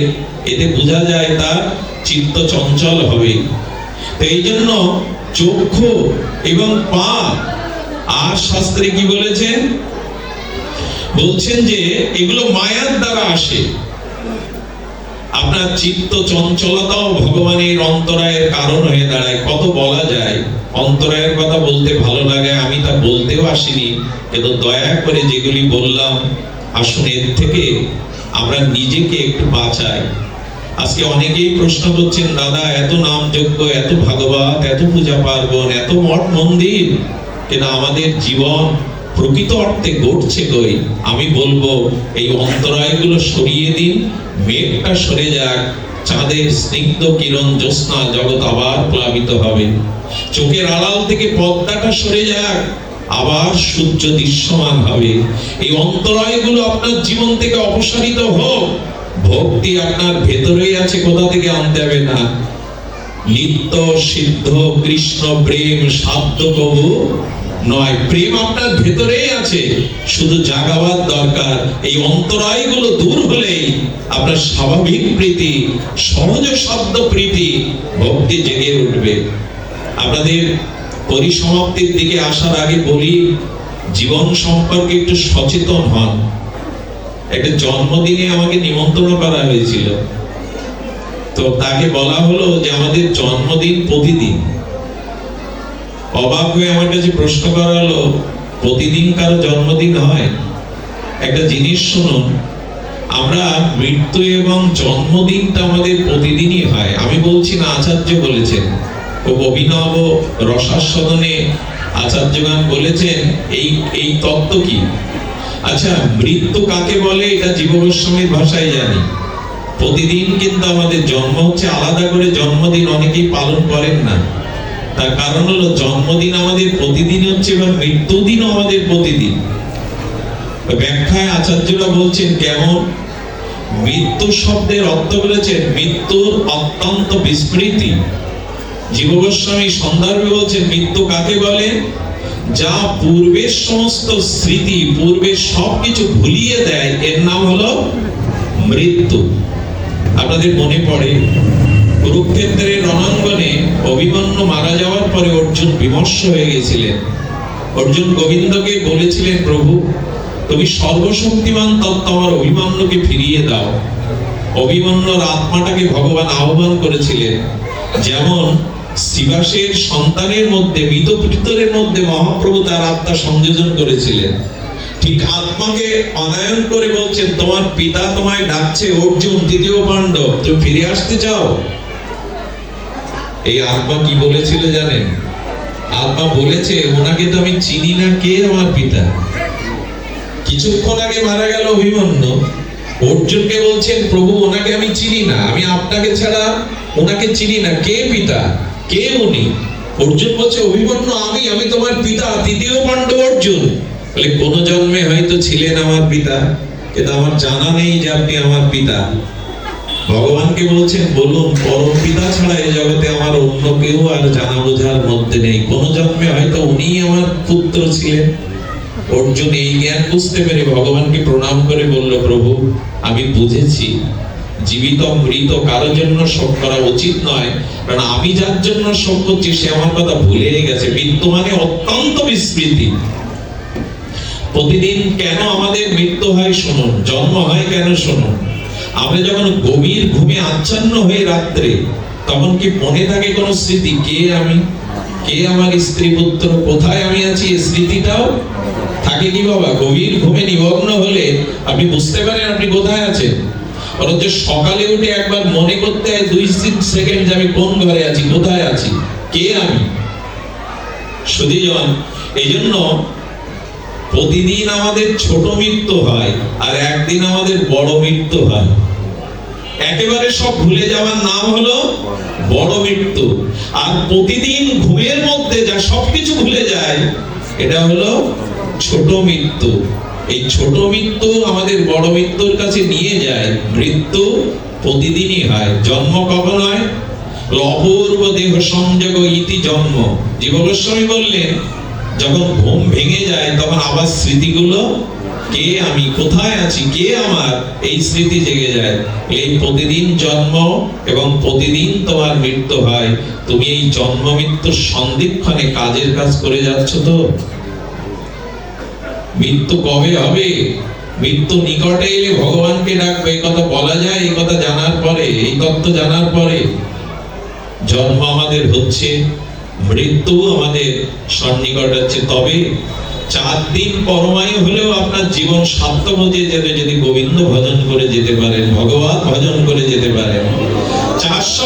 এতে বোঝা যায় তার চিত্ত চঞ্চল হবে। তো এই জন্য চক্ষু এবং পা। আর শাস্ত্রে কি বলেছেন? বলছেন যে এগুলো মায়ার দ্বারা আসে। আপনার চিত্ত চঞ্চলতাও ভগবানের অন্তরায়ের কারণ হয়ে দাঁড়ায়। কত বলা যায়, অন্তরায়ের কথা বলতে ভালো লাগে, আমি তা বলতেও আসিনি, কিন্তু দয়া করে যেগুলি বললাম, আসুন এর থেকে আমরা নিজেকে একটু বাঁচাই। আজকে অনেকেই প্রশ্ন করছেন, দাদা এত নাম যজ্ঞ, এত ভাগবত, এত পূজা পার্বণ, এত মঠ মন্দির, কিন্তু আমাদের জীবন প্রকৃত অর্থে ঘটছে কই? আমি বলবো এই অন্তরায়গুলো সরিয়ে দিন, মেঘটা সরে যাক, চাঁদের স্নিগ্ধ কিরণ জ্যোৎস্না, জগৎ আবার প্লাবিত হবে। চোখের আড়াল থেকে পর্দাটা সরে যাক, আবার সূর্য দৃশ্যমান হবে। এই অন্তরায়গুলো আপনার জীবন থেকে অপসারিত হোক। ভক্তি আপনার ভেতরেই আছে, কোথা থেকে আনতে হবে না। নিত্য সিদ্ধ কৃষ্ণ প্রেম সাধ্য কবু নয়, প্রেম আপনার ভেতরেই আছে, শুধু জাগাবার দরকার। এই অন্তরায়গুলো দূর হলেই আপনার স্বাভাবিক প্রীতি, সহজ সাধ্য প্রীতি, ভক্তি জেগে উঠবে। আপনাদের পরিসমাপ্তির দিকে আসার আগে বলি, জীবন সম্পর্কে একটু সচেতন হন। একটা জন্মদিনে আমাকে নিমন্ত্রণ করা হয়েছিল, তো তাকে বলা হলো যে আমাদের জন্মদিন প্রতিদিন। অবাক হয়ে আমার কাছে প্রশ্ন করা হলো, প্রতিদিন কারো জন্মদিন হয়? একটা জিনিস শুনুন, আমরা মৃত্যু এবং জন্মদিনটা আমাদের প্রতিদিনই হয়। আমি বলছি না, আচার্য বলেছেন। খুব অভিনব রসাস্বাদনে আচার্যগণ বলেছেন এই তত্ত্ব কি। আচ্ছা, মৃত্যু কাকে বলে এটা জীব গোস্বামীর ভাষায় জানি। প্রতিদিন কিন্তু আমাদের জন্ম হচ্ছে, আলাদা করে জন্মদিন অনেকেই পালন করেন না। তার কারণ হলো জন্মদিন আমাদের প্রতিদিন হচ্ছে এবং মৃত্যু দিনও আমাদের প্রতিদিন। ব্যাখ্যায় আচার্যরা বলছেন কেমন। মৃত্যু শব্দের অর্থ বলেছেন মৃত্যুর অত্যন্ত বিস্মৃতি। জীব গোস্বামী সন্দর্ভে বলছেন মৃত্যু কাকে বলে, যা পূর্বের সমস্ত স্মৃতি, পূর্বের সবকিছু ভুলিয়ে দেয়, এর নাম হলো মৃত্যু। আপনাদের মনে পড়ে কুরুক্ষেত্রের রণাঙ্গনে অভিমন্যু মারা যাওয়ার পরে অর্জুন বিমর্ষ হয়ে গেছিলেন। অর্জুন গোবিন্দকে বলেছিলেন, প্রভু তুমি সর্বশক্তিমান তত্ত্ব আমার অভিমন্যুকে ফিরিয়ে দাও। অভিমন্যুর আত্মাটাকে ভগবান আহ্বান করেছিলেন। যেমন শিবাসের সন্তানের মধ্যে, মৃতপ্রীতরের মধ্যে মহাপ্রভু তার আত্মা সংযোজন করেছিলেন, ঠিক আত্মাকে অনায়ন করে বলছেন, তোমার পিতা তোমায় ডাকছে, অর্জুন তৃতীয় পাণ্ডব, তুমি ফিরে আসতে চাও? এই আত্মা কি বলেছিল জানেন? আত্মা বলেছে, ওনাকে তো আমি চিনি না, কে আমার পিতা? কিছুক্ষণ আগে মারা গেল অভিমন্যু, অর্জুনকে বলছেন, প্রভু ওনাকে আমি চিনি না, আমি আপনাকে ছাড়া ওনাকে চিনি না, কে পিতা, কে উনি? অর্জুন বলছে, অভিমন্যু আমি তোমার পিতা, তৃতীয় পাণ্ডব অর্জুন। বলে, কোন জন্মে হয়তো ছিলেন আমার পিতা, কিন্তু আমার জানা নেই যে আপনি আমার পিতা। ভগবানকে বলছেন, বলুন পরম পিতা ছাড়া এই জগতে আমার অন্য কেউ আর জানা বোঝার মধ্যে নেই। কোন জন্মে হয়তো উনি আমার পুত্র ছিলেন। অর্জুন এই জ্ঞান বুঝতে পেরে ভগবানকে প্রণাম করে বলল, প্রভু আমি বুঝেছি, জীবিত মৃত কারোর জন্য শোক করা উচিত নয়, কারণ আমি যার জন্য শোক করছি সে আমার কথা ভুলে গেছে। মৃত্যু মানে অত্যন্ত বিস্মৃতি। প্রতিদিন কেন আমাদের মৃত্যু হয় শুনুন, জন্ম হয় কেন শুনুন। আমরা যখন গভীর ঘুমে আচ্ছন্ন হয়ে রাত্রে, তখন কি মনে থাকে কোন স্মৃতি? কে আমি, কে আমার স্ত্রী পুত্র, কোথায় আমি আছি, এই স্মৃতিটাও থাকে কি বাবা? গভীর ঘুমে নিমগ্ন হলে আপনি বুঝতে পারেন আপনি কোথায় আছেন। অথচ সকালে উঠে একবার মনে করতে হয় 2-3 সেকেন্ড যে আমি কোন ঘরে আছি, কোথায় আছি, কে আমি। সুধীজন, এই জন্য প্রতিদিন আমাদের ছোট মৃত্যু হয়, আর একদিন আমাদের বড় মৃত্যু হয়। একেবারে সব ভুলে যাওয়ার নাম হলো বড় মৃত্যু। আর প্রতিদিন ঘুমের মধ্যে যা সবকিছু ভুলে যায়, এটা হলো ছোট মৃত্যু। এই ছোট মৃত্যু আমাদের বড় মৃত্যুর কাছে নিয়ে যায়। মৃত্যু প্রতিদিনই হয়। জন্ম কখন হয়? অপূর্ব দেহ সংযোগ ইতি জন্ম। জীব গোস্বামী বললেন, যখন ঘুম ভেঙে যায় তখন আবার স্মৃতিগুলো, কে আমি, কোথায় আছি, কে আমার, এই স্মৃতি জেগে যায়। এই প্রতিদিন জন্ম এবং প্রতিদিন তোমার মৃত্যু হয়। তুমি এই জন্ম মৃত্যুর সন্ধিক্ষণে কাজের কাজ করে যাচ্ছ তো? মৃত্যু কবে হবে? মৃত্যু নিকটে এলে ভগবানকে ডাকবে, এই কথা বলা যায় এই কথা জানার পরে, এই তত্ত্ব জানার পরে। জন্ম আমাদের হচ্ছে, মৃত্যু আমাদের সন্নিকট হচ্ছে। তবে 4 দিন পরমায়ু হলেও আপনার জীবন সার্থক হয়ে যাবে যদি গোবিন্দ ভজন করে যেতে পারেন, ভগবান ভজন করে যেতে পারেন। 400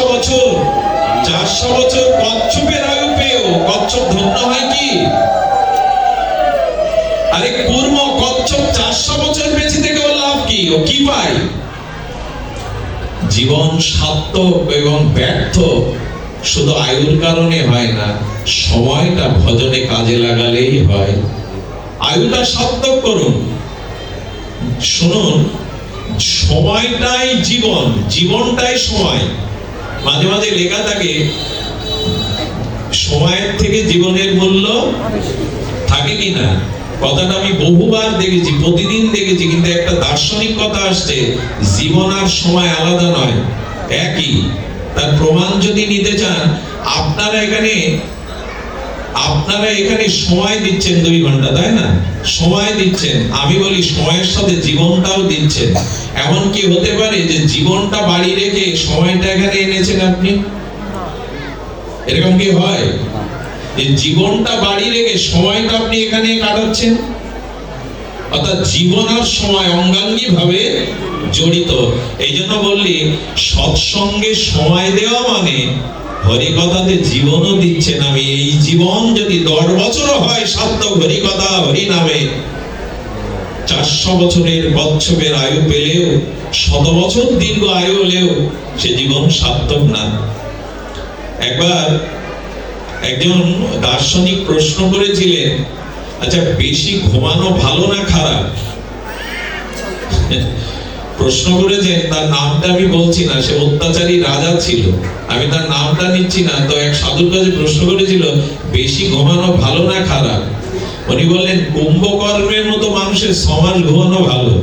বছর কচ্ছপের আয়ু পেয়েও কচ্ছপ ধন্য হয় কি? আরে কুর্ম কচ্ছপ 400 বছর বেঁচে থেকে ওর লাভ কি? ও কি পায়? জীবন সার্থক এবং ব্যর্থ শুধু আয়ুর কারণে হয় না, সময়টা ভজনে কাজে লাগালেই হয়। আয়ুটা সার্থক করুন। শুনুন, সময়টাই জীবন, জীবনটাই সময়। মাঝে মাঝে লেখা থাকে, সময়ের থেকে জীবনের মূল্য থাকে কিনা। কথাটা আমি বহুবার দেখেছি, প্রতিদিন দেখেছি, কিন্তু একটা দার্শনিক কথা আসছে, জীবন আর সময় আলাদা নয়, একই। তার প্রমাণ যদি নিতে চান, আপনারা এখানে আপনারা এখানে সময় দিচ্ছেন 2 ঘন্টা, তাই না? সময় দিচ্ছেন, আমি বলি সময়ের সাথে জীবনটাও দিচ্ছেন। এমন কি হতে পারে যে জীবনটা বাড়ি রেখে সময়টা এখানে এনেছেন আপনি? এরকম কি হয় যে জীবনটা বাড়ি রেখে সময়টা আপনি এখানে কাটাচ্ছেন? অর্থাৎ জীবন আর সময় অঙ্গাঙ্গী ভাবে জড়িত। এই জন্য বললি সৎসঙ্গে সময় দেওয়া মানে হরিকথাতে জীবনও দিচ্ছেন। আমি এই জীবন যদি 10 বছর হয় সার্থক হরিকথা হরি নামে, 400 বছরের কচ্ছপের আয়ু পেলেও, 100 বছর দীর্ঘ আয়ু হলেও সে জীবন সার্থক না। একবার একজন দার্শনিক প্রশ্ন করেছিলেন, আচ্ছা বেশি ঘুমানো ভালো না খারাপ? প্রশ্ন করেছেন, তার নামটা আমি বলছি না, সে অত্যাচারী রাজা ছিল, আমি তার নামটা নিচ্ছি না। তো এক সাধুর কাছে প্রশ্ন করেছিল, বেশি ঘুমানো ভালো না খারাপ? উনি বললেন, কুম্ভকর্ণের মতো মানুষের 6 মাস ঘুমানো ভালো,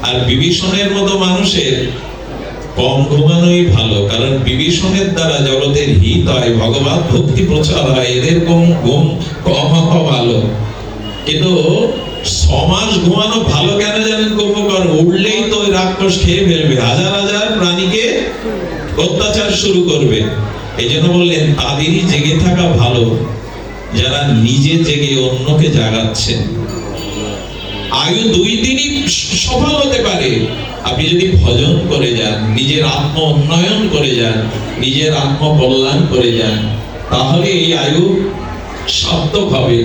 আর বিভীষণের মতো মানুষের কম ঘুমানোই ভালো। কারণ বিভীষণের দ্বারা জগতের হিত হয়, ভগবত ভক্তি প্রচার হয়, এদের ঘুম কম হওয়া ভালো। কিন্তু 6 মাস ঘুমানো ভালো কেন জানেন? কুম্ভকর্ণ উঠলেই তো ওই রাক্ষস খেয়ে ফেলবে, হাজার হাজার প্রাণীকে অত্যাচার শুরু করবে। এই জন্য বললেন তাদেরই জেগে থাকা ভালো যারা নিজে জেগে অন্যকে জাগাচ্ছেন। আয়ু 2 দিনই সফল হতে পারে আপনি যদি ভজন করে যান, নিজের আত্ম উন্নয়ন করে যান, নিজের আত্ম কল্যাণ করে যান, তাহলে এই আয়ু সার্থক হবে।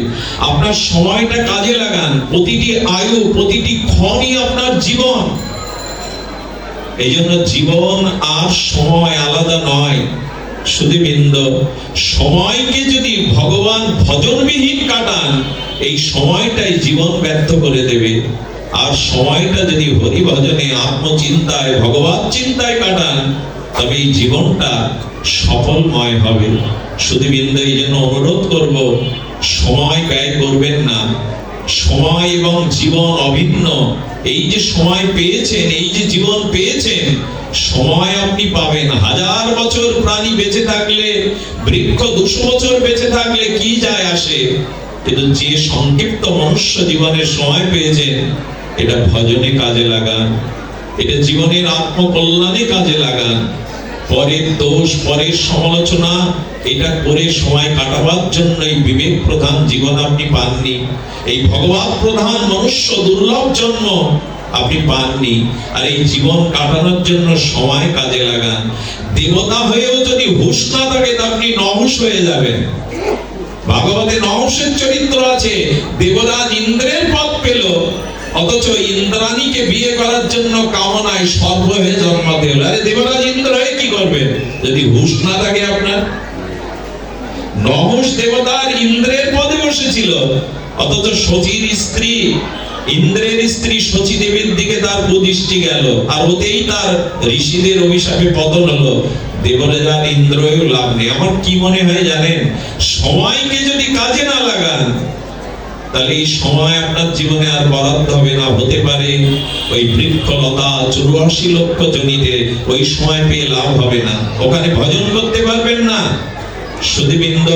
আপনার সময়টা কাজে লাগান, প্রতিটি আয়ু, প্রতিটি ক্ষণই আপনার জীবন। এই জন্য জীবন আর সময় আলাদা নয়। সুধীবৃন্দ, সময়কে যদি ভগবান ভজনবিহীন কাটান, এই সময়টাই জীবন ব্যর্থ করে দেবে। আর সময়টা যদি হরি ভজনে, আত্মচিন্তায়, ভগবত চিন্তায় কাটান, তবে এই জীবনটা সফলময় হবে। সুধীবৃন্দ, এই জন্য অনুরোধ করব, সময় ব্যয় করবেন না। সময় এবং জীবন অভিন্ন। এই যে সময় পেয়েছেন, এই যে জীবন পেয়েছেন, সময় আপনি পাবেন। 1000 বছর প্রাণী বেঁচে থাকলে, বৃক্ষ 200 বছর বেঁচে থাকলে কি যায় আসে? কিন্তু যে সংক্ষিপ্ত মনুষ্য জীবনের সময় পেয়েছেন, এটা ভজনে কাজে লাগান, এটা জীবনের আত্মকল্যাণে কাজে লাগান। পরের দোষ, পরের সমালোচনা এটা করে সময় কাটাবার জন্য এই বিবেক প্রধান জীবন আপনি পাননি। এই ভগবত প্রধান মনুষ্য দুর্লভ জন্ম আপনি পাননি। আর এই জীবন কাটানোর জন্য সময় কাজে লাগান। দেবতা হয়েও যদি হুঁশ না থাকে, তা আপনি নহুঁশ হয়ে যাবেন। ভাগবতে নহুঁশের চরিত্র আছে। দেবরাজ ইন্দ্রের পদ পেল, অথচ ইন্দ্রাণীকে বিয়ে করার জন্য কামনায় সর্প হয়ে জন্মাতে হলো। আরে দেবরাজ ইন্দ্র হয়ে কি করবে যদি হুঁশ না থাকে আপনার? নহুঁশ দেবতার ইন্দ্রের পদে বসেছিল, অথচ শচীর স্ত্রী, ইন্দ্রের স্ত্রী শচী দেবীর দিকে তার কুদৃষ্টি গেল, আর ওতেই তার ঋষিদের অভিশাপে পতন হলো। দেবরাজার ইন্দ্রও লাভ নেই। আমার কি মনে হয় জানেন, সময়কে যদি কাজে না লাগান, তাহলে এই সময় আপনার জীবনে আর বরাদ্দ হবে না। হতে পারে ওই বৃক্ষলতা 84 লক্ষ জনিতে ওই সময় পেয়ে লাভ হবে না, ওখানে ভজন করতে পারবেন না। সুধীবৃন্দ,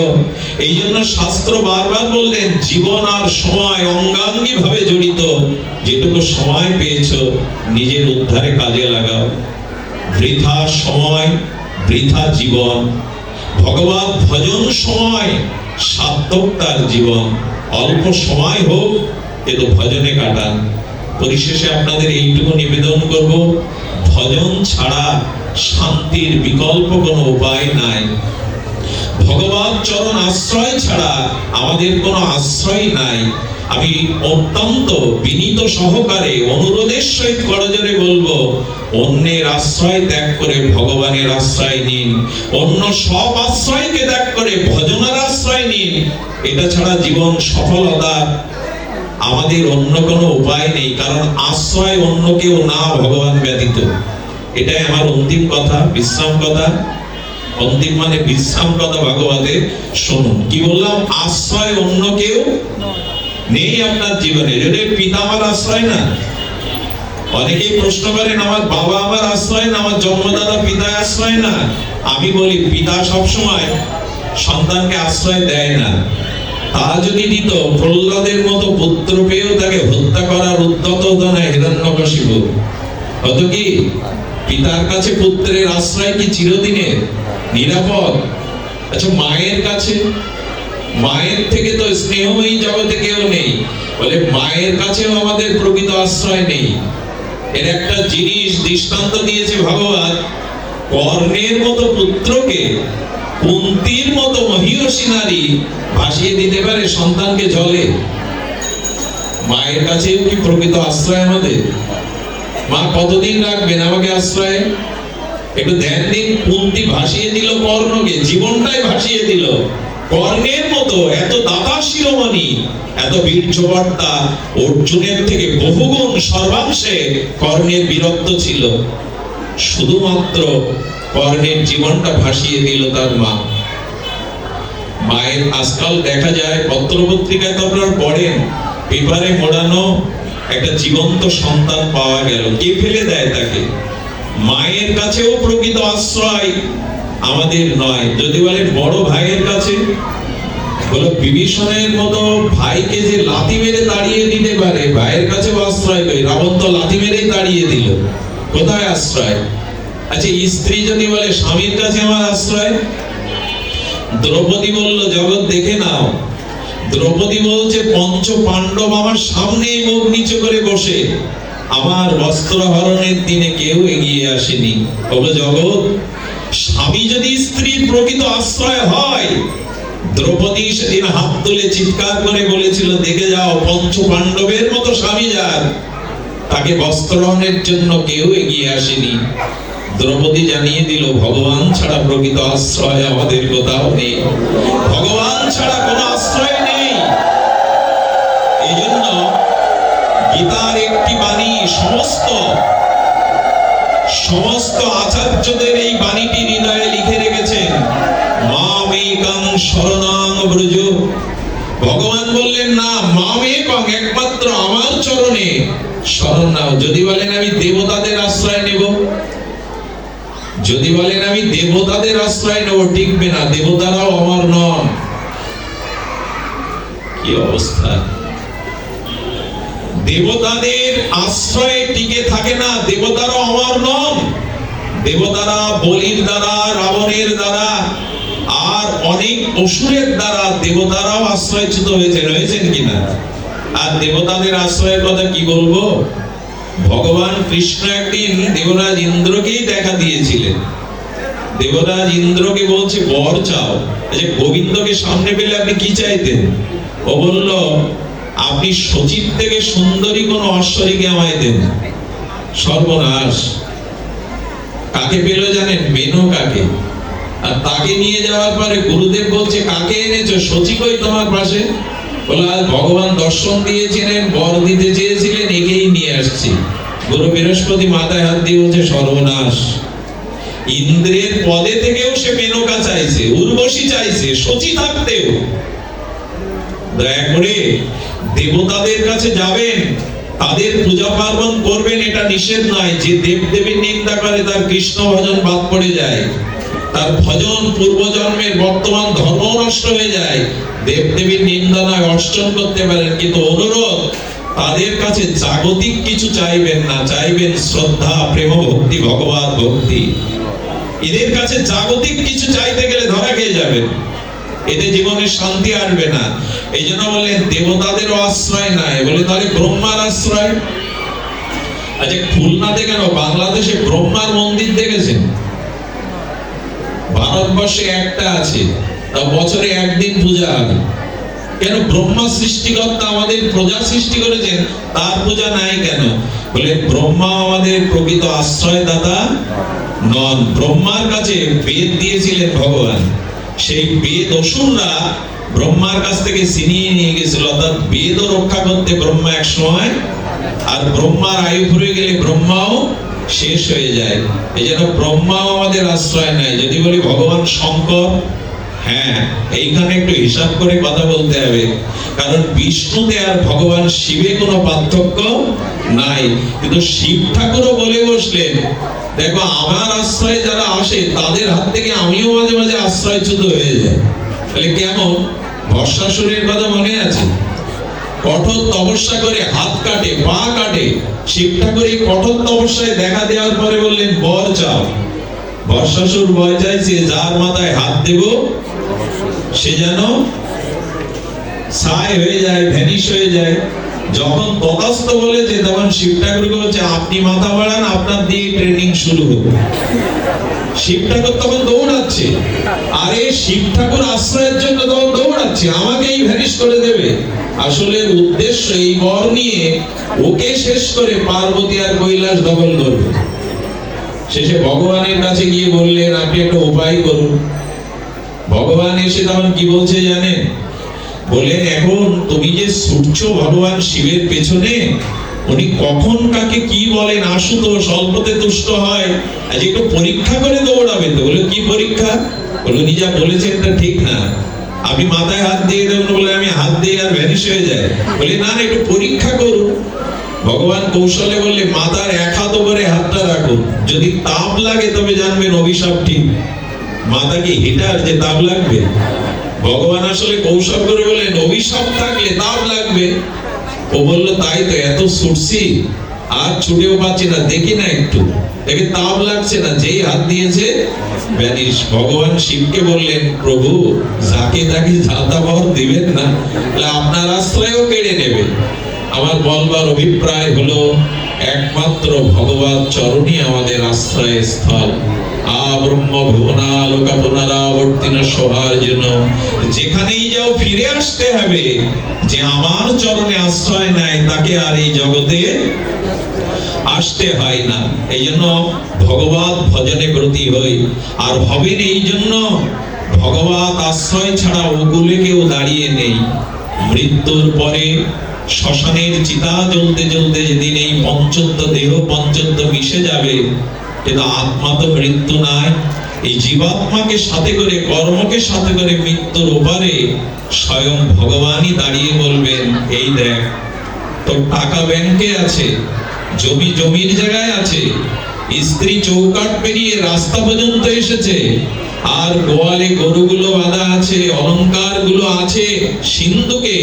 এই জন্য শাস্ত্র বারবার বললেন, জীবন আর সময় অঙ্গাঙ্গী ভাবে জড়িত। যেটুকু সময় পেয়েছো নিজের উদ্ধারে কাজে লাগাও। বৃথা সময়, বৃথা জীবন। ভগবত ভজন সময়, সার্থক তার জীবন। অল্প সময় হোক, কিন্তু ভজনে কাটান। পরিশেষে আপনাদের এইটুকু নিবেদন করব, ভজন ছাড়া শান্তির বিকল্প কোনো উপায় নাই। ভগবত চরণ আশ্রয় ছাড়া আমাদের কোনো আশ্রয় নাই। আমি অত্যন্ত বিনীত সহকারে অনুরোধের সহিত করজোরে বলবো, অন্যের আশ্রয় ত্যাগ করে ভগবানের আশ্রয় নিন। অন্য সব আশ্রয়কে ত্যাগ করে ভজনের আশ্রয় নিন। এটা ছাড়া জীবন সফলতা আমাদের অন্য কোনো উপায় নেই। কারণ আশ্রয় অন্য কেউ না, ভগবান ব্যতীত। এটাই আমার অন্তিম কথা, বিশ্রাম কথা। অন্তিম মানে বিশ্রাম কথা ভাগবতে শুনুন। কি বললাম? আশ্রয় অন্য কেউ নেই আপনার জীবনে। যদি পিতা আমার আশ্রয় না, অনেকেই প্রশ্ন করেন আমার বাবা আমার আশ্রয় না, আমার জন্মদাতা পিতা আশ্রয় না। আমি বলি পিতা সবসময় সন্তানকে আশ্রয় দেয় না, তা যদি দিত, প্রহ্লাদের মতো পুত্র পেয়েও তাকে হত্যা করার উদ্যত হতো না হিরণ্যকশিপু। হতো কি পিতার কাছে পুত্রের আশ্রয় কি চিরদিনের নিরাপদ? আচ্ছা, মায়ের কাছে, মায়ের থেকে তো স্নেহময়ী জগতে কেউ নেই, বলে মায়ের কাছেও আমাদের প্রকৃত আশ্রয় নেই। এর একটা জিনিস দৃষ্টান্ত দিয়েছে ভগবান, কর্ণের মতো পুত্রকে কুন্তির মতো মহিয়সী নারী ভাসিয়ে দিতে পারে সন্তানকে জলে। মায়ের কাছেও কি প্রকৃত আশ্রয় আমাদের? মা কতদিন রাখবেন আমাকে আশ্রয়ে? একটু ধ্যান দিন। কুন্তি ভাসিয়ে দিল কর্ণকে, জীবনটাই ভাসিয়ে দিল। কর্ণের মতো এত দাতা শিরোমণি, এত বীর্যবর্তা, অর্জুনের থেকে বহুগুণ সর্বাংশে কর্ণের বীরত্ব ছিল। শুধুমাত্র কর্ণের জীবনটা ভাসিয়ে দিল তার মা। মায়ের আজকাল দেখা যায় পত্রপত্রিকায় তো আপনারা পড়েন, পেপারে মোড়ানো একটা জীবন্ত সন্তান পাওয়া গেল, কে ফেলে দেয় তাকে? মায়ের কাছেও প্রকৃত আশ্রয় আমাদের নয়। যদি বলেন বড় ভাইয়ের কাছে, বলো বিভীষণের মতো ভাইকে যে লাথি মেরে তাড়িয়ে দিতে পারে, ভাইয়ের কাছেও আশ্রয় কই? রাবণ তো লাথি মেরেই তাড়িয়ে দিল, কোথায় আশ্রয়? আচ্ছা, স্ত্রী যদি বলে স্বামীর কাছে আমার আশ্রয়? দ্রৌপদী বলল জগৎ দেখে নাও। দ্রৌপদী বলছে পঞ্চ পাণ্ডব আমার সামনেই মুখ নিচু করে বসে, আমার বস্ত্র হরণের দিনে কেউ এগিয়ে আসেনি। বলো জগৎ, স্বামী যদি স্ত্রীর প্রকৃত আশ্রয় হয়, দ্রৌপদী সেদিন হাত তুলে চিৎকার করে বলেছিল, দেখে যাও পঞ্চ পাণ্ডবের মতো স্বামী যার, তাকে বস্ত্রহরণের জন্য কেউ এগিয়ে আসেনি। দ্রৌপদী জানিয়ে দিল, ভগবান ছাড়া প্রকৃত আশ্রয় আমাদের কোথাও নেই, ভগবান ছাড়া কোনো আশ্রয় নেই। এই জন্য গীতার একটি বাণী সমস্ত আচার্যদের এই বাণীটি হৃদয়ে লিখে রেখেছেন, মামেকং শরণং ব্রজ। ভগবান বললেন না, মামেকং, একমাত্র আমার চরণে শরণ নাও। যদি বলেন আমি দেবতাদের আশ্রয় নেব, যদি বলেন আমি দেবতাদের আশ্রয় নেব, টিকবে না, দেবতারাও আমার নন। কি অবস্থা! দেবতাদের আশ্রয়ে টিকে থাকে না, দেবতারাও আমার নন। দেবতারা বলির দ্বারা, রাবণের দ্বারা আর অনেক অসুরের দ্বারা দেবতারাও আশ্রয়চ্যুত হয়েছেন কিনা? আর দেবতাদের আশ্রয়ের কথা কি বলবো? ভগবান কৃষ্ণ একদিন দেবরাজ ইন্দ্রকেই দেখা দিয়েছিলেন। দেবরাজ ইন্দ্রকে বলছে বর চাও। আচ্ছা, গোবিন্দকে সামনে পেলে আপনি কি চাইতেন? ও বলল, আপনি সচিব থেকে সুন্দরী কোন অশ্বরীকে আমায় দেন। সর্বনাশ! কাকে পেল জানেন? মেনকাকে। আর তাকে নিয়ে যাওয়ার পরে গুরুদেব বলছে, কাকে এনেছো? সচি কই তোমার পাশে? বলে, আজ ভগবান দর্শন দিয়েছিলেন, বর দিতে চেয়েছিলেন, একেই নিয়ে আসছি। গুরু বৃহস্পতি মাথায় হাত দিয়ে বলছে, সর্বনাশ! ইন্দ্রের পদে থেকেও সে মেনকা চাইছে, উর্বশী চাইছে, সচি থাকতেও। দয়া করে দেবতাদের কাছে যাবেন, তাদের পূজা পার্বণ করবেন, এটা নিষেধ নয়। যে দেবদেবীর নিন্দা করে তার কৃষ্ণ ভজন বাদ পড়ে যায়, তার ভজন পূর্বজন্মের বর্তমান ধর্ম নষ্ট হয়ে যায়। দেবদেবীর নিন্দা নয়, অর্চন করতে পারেন, কিন্তু অনুরোধ, তাদের কাছে জাগতিক কিছু চাইবেন না, চাইবেন শ্রদ্ধা, প্রেম, ভক্তি, ভগবত ভক্তি। এদের কাছে জাগতিক কিছু চাইতে গেলে ধরা খেয়ে যাবেন, এতে জীবনে শান্তি আসবে না। এই জন্য বললেন দেবতাদেরও আশ্রয় নাই, বলে তাহলে ব্রহ্মার আশ্রয়। আচ্ছা, খুলনাতে কেন, বাংলাদেশে ব্রহ্মার মন্দির দেখেছেন? ভারতবর্ষে একটা আছে, তা বছরে একদিন পূজা হবে। কেন? ব্রহ্মা সৃষ্টিকর্তা, আমাদের প্রজা সৃষ্টি করেছেন, তার পূজা নাই কেন? বলে ব্রহ্মা আমাদের প্রকৃত আশ্রয়দাতা নন। ব্রহ্মার কাছে বেদ দিয়েছিলেন ভগবান, সেই বেদ অসুররা ব্রহ্মার কাছ থেকে ছিনিয়ে নিয়ে গেছিল। অর্থাৎ বেদও রক্ষা করতে ব্রহ্মা এক সময়, আর ব্রহ্মার আয়ু ফুরে গেলে ব্রহ্মাও শেষ হয়ে যায়। এই জন্য ব্রহ্মাও আমাদের আশ্রয় নাই। যদি বলি ভগবান শঙ্কর, হ্যাঁ, এইখানে একটু হিসাব করে কথা বলতে হবে, কারণ বিষ্ণুতে আর ভগবান শিবে কোনো পার্থক্য নাই। কিন্তু শিব ঠাকুরও বলে বসলেন, দেখো আমার আশ্রয়ে যারা আসে তাদের হাত থেকে আমিও মাঝে মাঝে আশ্রয়চ্যুত হয়ে যাই। তাহলে কেমন? বর্ষাসুরের কথা মনে আছে? কঠোর তপস্যা করে হাত কাটে, পা কাটে। শিব ঠাকুর এই কঠোর তপস্যায় দেখা দেওয়ার পরে বললেন, বর চাও। বর্ষাসুর ভয় চাইছে, যার মাথায় হাত দেব সে যেন ছাই হয়ে যায়, ভ্যানিশ হয়ে যায়। যখন তথাস্থ বলেছে, তখন শিব ঠাকুরকে বলছে, আপনি মাথা বাড়ান, আপনার দিয়ে ট্রেনিং শুরু হবে। শিব ঠাকুর তখন দৌড়াচ্ছে, আরে শিব ঠাকুর আশ্রয়ের জন্য তখন দৌড়াচ্ছে, আমাকেই ভ্যানিশ করে দেবে। আসলে উদ্দেশ্য এই বর নিয়ে ওকে শেষ করে পার্বতী আর কৈলাস দখল করবে। শেষে ভগবানের কাছে গিয়ে বললেন, আপনি একটা উপায় করুন। ভগবান এসে তখন কি বলছে জানেন? বললেন, এখন তুমি যে ছুটছো ভগবান শিবের পেছনে, উনি কখন কাকে কি বলেন, আশুতোষ অল্পতে তুষ্ট হয়, আজ একটু পরীক্ষা করে দৌড়াবে তো। বলে, কি পরীক্ষা? বলে, উনি যা বলেছেন তা ঠিক না। আপনি মাথায় হাত দিয়ে দেবেন বলে আমি হাত দিয়ে আর ভ্যানিশ হয়ে যায়। বলে, না না, একটু পরীক্ষা করুন। ভগবান কৌশলে বললে, মাথার এক হাত উপরে হাতটা রাখুন, যদি তাপ লাগে তবে জানবেন অভিশাপ ঠিক। মাথা কি হিটার যে তাপ লাগবে? ভগবান আসলে কৌশল করে বললেন, অভিশাপ থাকলে তাপ লাগবে। ও বলল, তাই তো, এত ছুটছি আর ছুটেও পাচ্ছি না, দেখি না একটু, দেখে তাপ লাগছে না। যেই হাত দিয়েছে ভ্যানিশ। ভগবান শিবকে বললেন, প্রভু যাকে তাকে যাতা বর দিবেন না, আপনার আশ্রয়ও কেড়ে নেবে। আমার বলবার অভিপ্রায় হলো, একমাত্র ভগবত চরণই আমাদের আশ্রয় স্থল। ব্রহ্ম ভুবনালোকা পুনরাবর্তিন সহার্জুন, যেখানেই যাও ফিরে আসতে হবে। যে আমার চরণে আশ্রয় নেয় তাকে আর এই জগতে আসতে হয় না। এই জন্য ভগবত ভজনে ব্রতী হই। আর হবেন এই জন্য, ভগবত আশ্রয় ছাড়া ওকুলে কেউ দাঁড়িয়ে নেই। মৃত্যুর পরে শ্মশানের চিতা জ্বলতে জ্বলতে যেদিন এই পঞ্চত্ব দেহ পঞ্চত্ব মিশে যাবে, কিন্তু আত্মা তো মৃত্যু নাই। এই জীবাত্মাকে সাথে করে, কর্মকে সাথে করে মৃত্যুর ওপারে স্বয়ং ভগবানই দাঁড়িয়ে বলবেন, এই দেখ, তোর টাকা ব্যাংকে আছে, জমি জমির জায়গায় আছে, স্ত্রী চৌকাট পেরিয়ে রাস্তা পর্যন্ত এসেছে, আর গোয়ালে গরুগুলো বাঁধা আছে, অলংকার গুলো আছে সিন্ধুকে,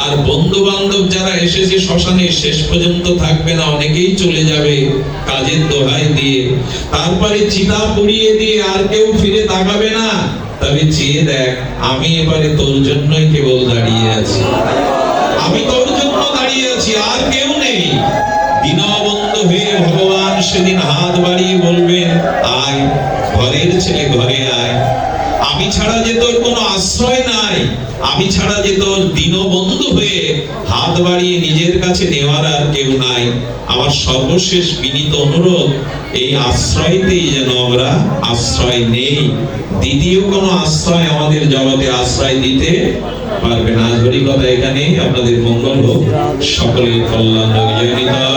আর বন্ধু বান্ধব যারা এসেছে শ্মশানে শেষ পর্যন্ত থাকবে না, অনেকেই চলে যাবে কাজের দোহাই দিয়ে। তারপরে চিতা পুড়িয়ে দিয়ে আর কেউ ফিরে তাকাবে না। তবে চেয়ে দেখ, আমি এবারে তোর জন্যই কেবল দাঁড়িয়ে আছি, আমি তোর জন্য দাঁড়িয়ে আছি, আর কেউ নেই। দীনবন্ধু হয়ে ভগবান সেদিন হাত বাড়িয়ে বলবেন, আয় ঘরের ছেলে, ঘরে আয়। আমি ছাড়া যে তোর কোনো আশ্রয় নাই, আমি ছাড়া যে তোর দীনবন্ধু হয়ে হাত বাড়িয়ে নিজের কাছে নেওয়ার আর কেউ নাই। আমার সর্বশেষ বিনীত অনুরোধ, এই আশ্রয়তেই যেন আমরা আশ্রয় নেই। দ্বিতীয় কোনো আশ্রয় আমাদের জগতে আশ্রয় দিতে পারবে না। আজ হরি কথা এখানে, আপনাদের মঙ্গল হোক, সকলের কল্যাণ হোক। জয় নিতাই।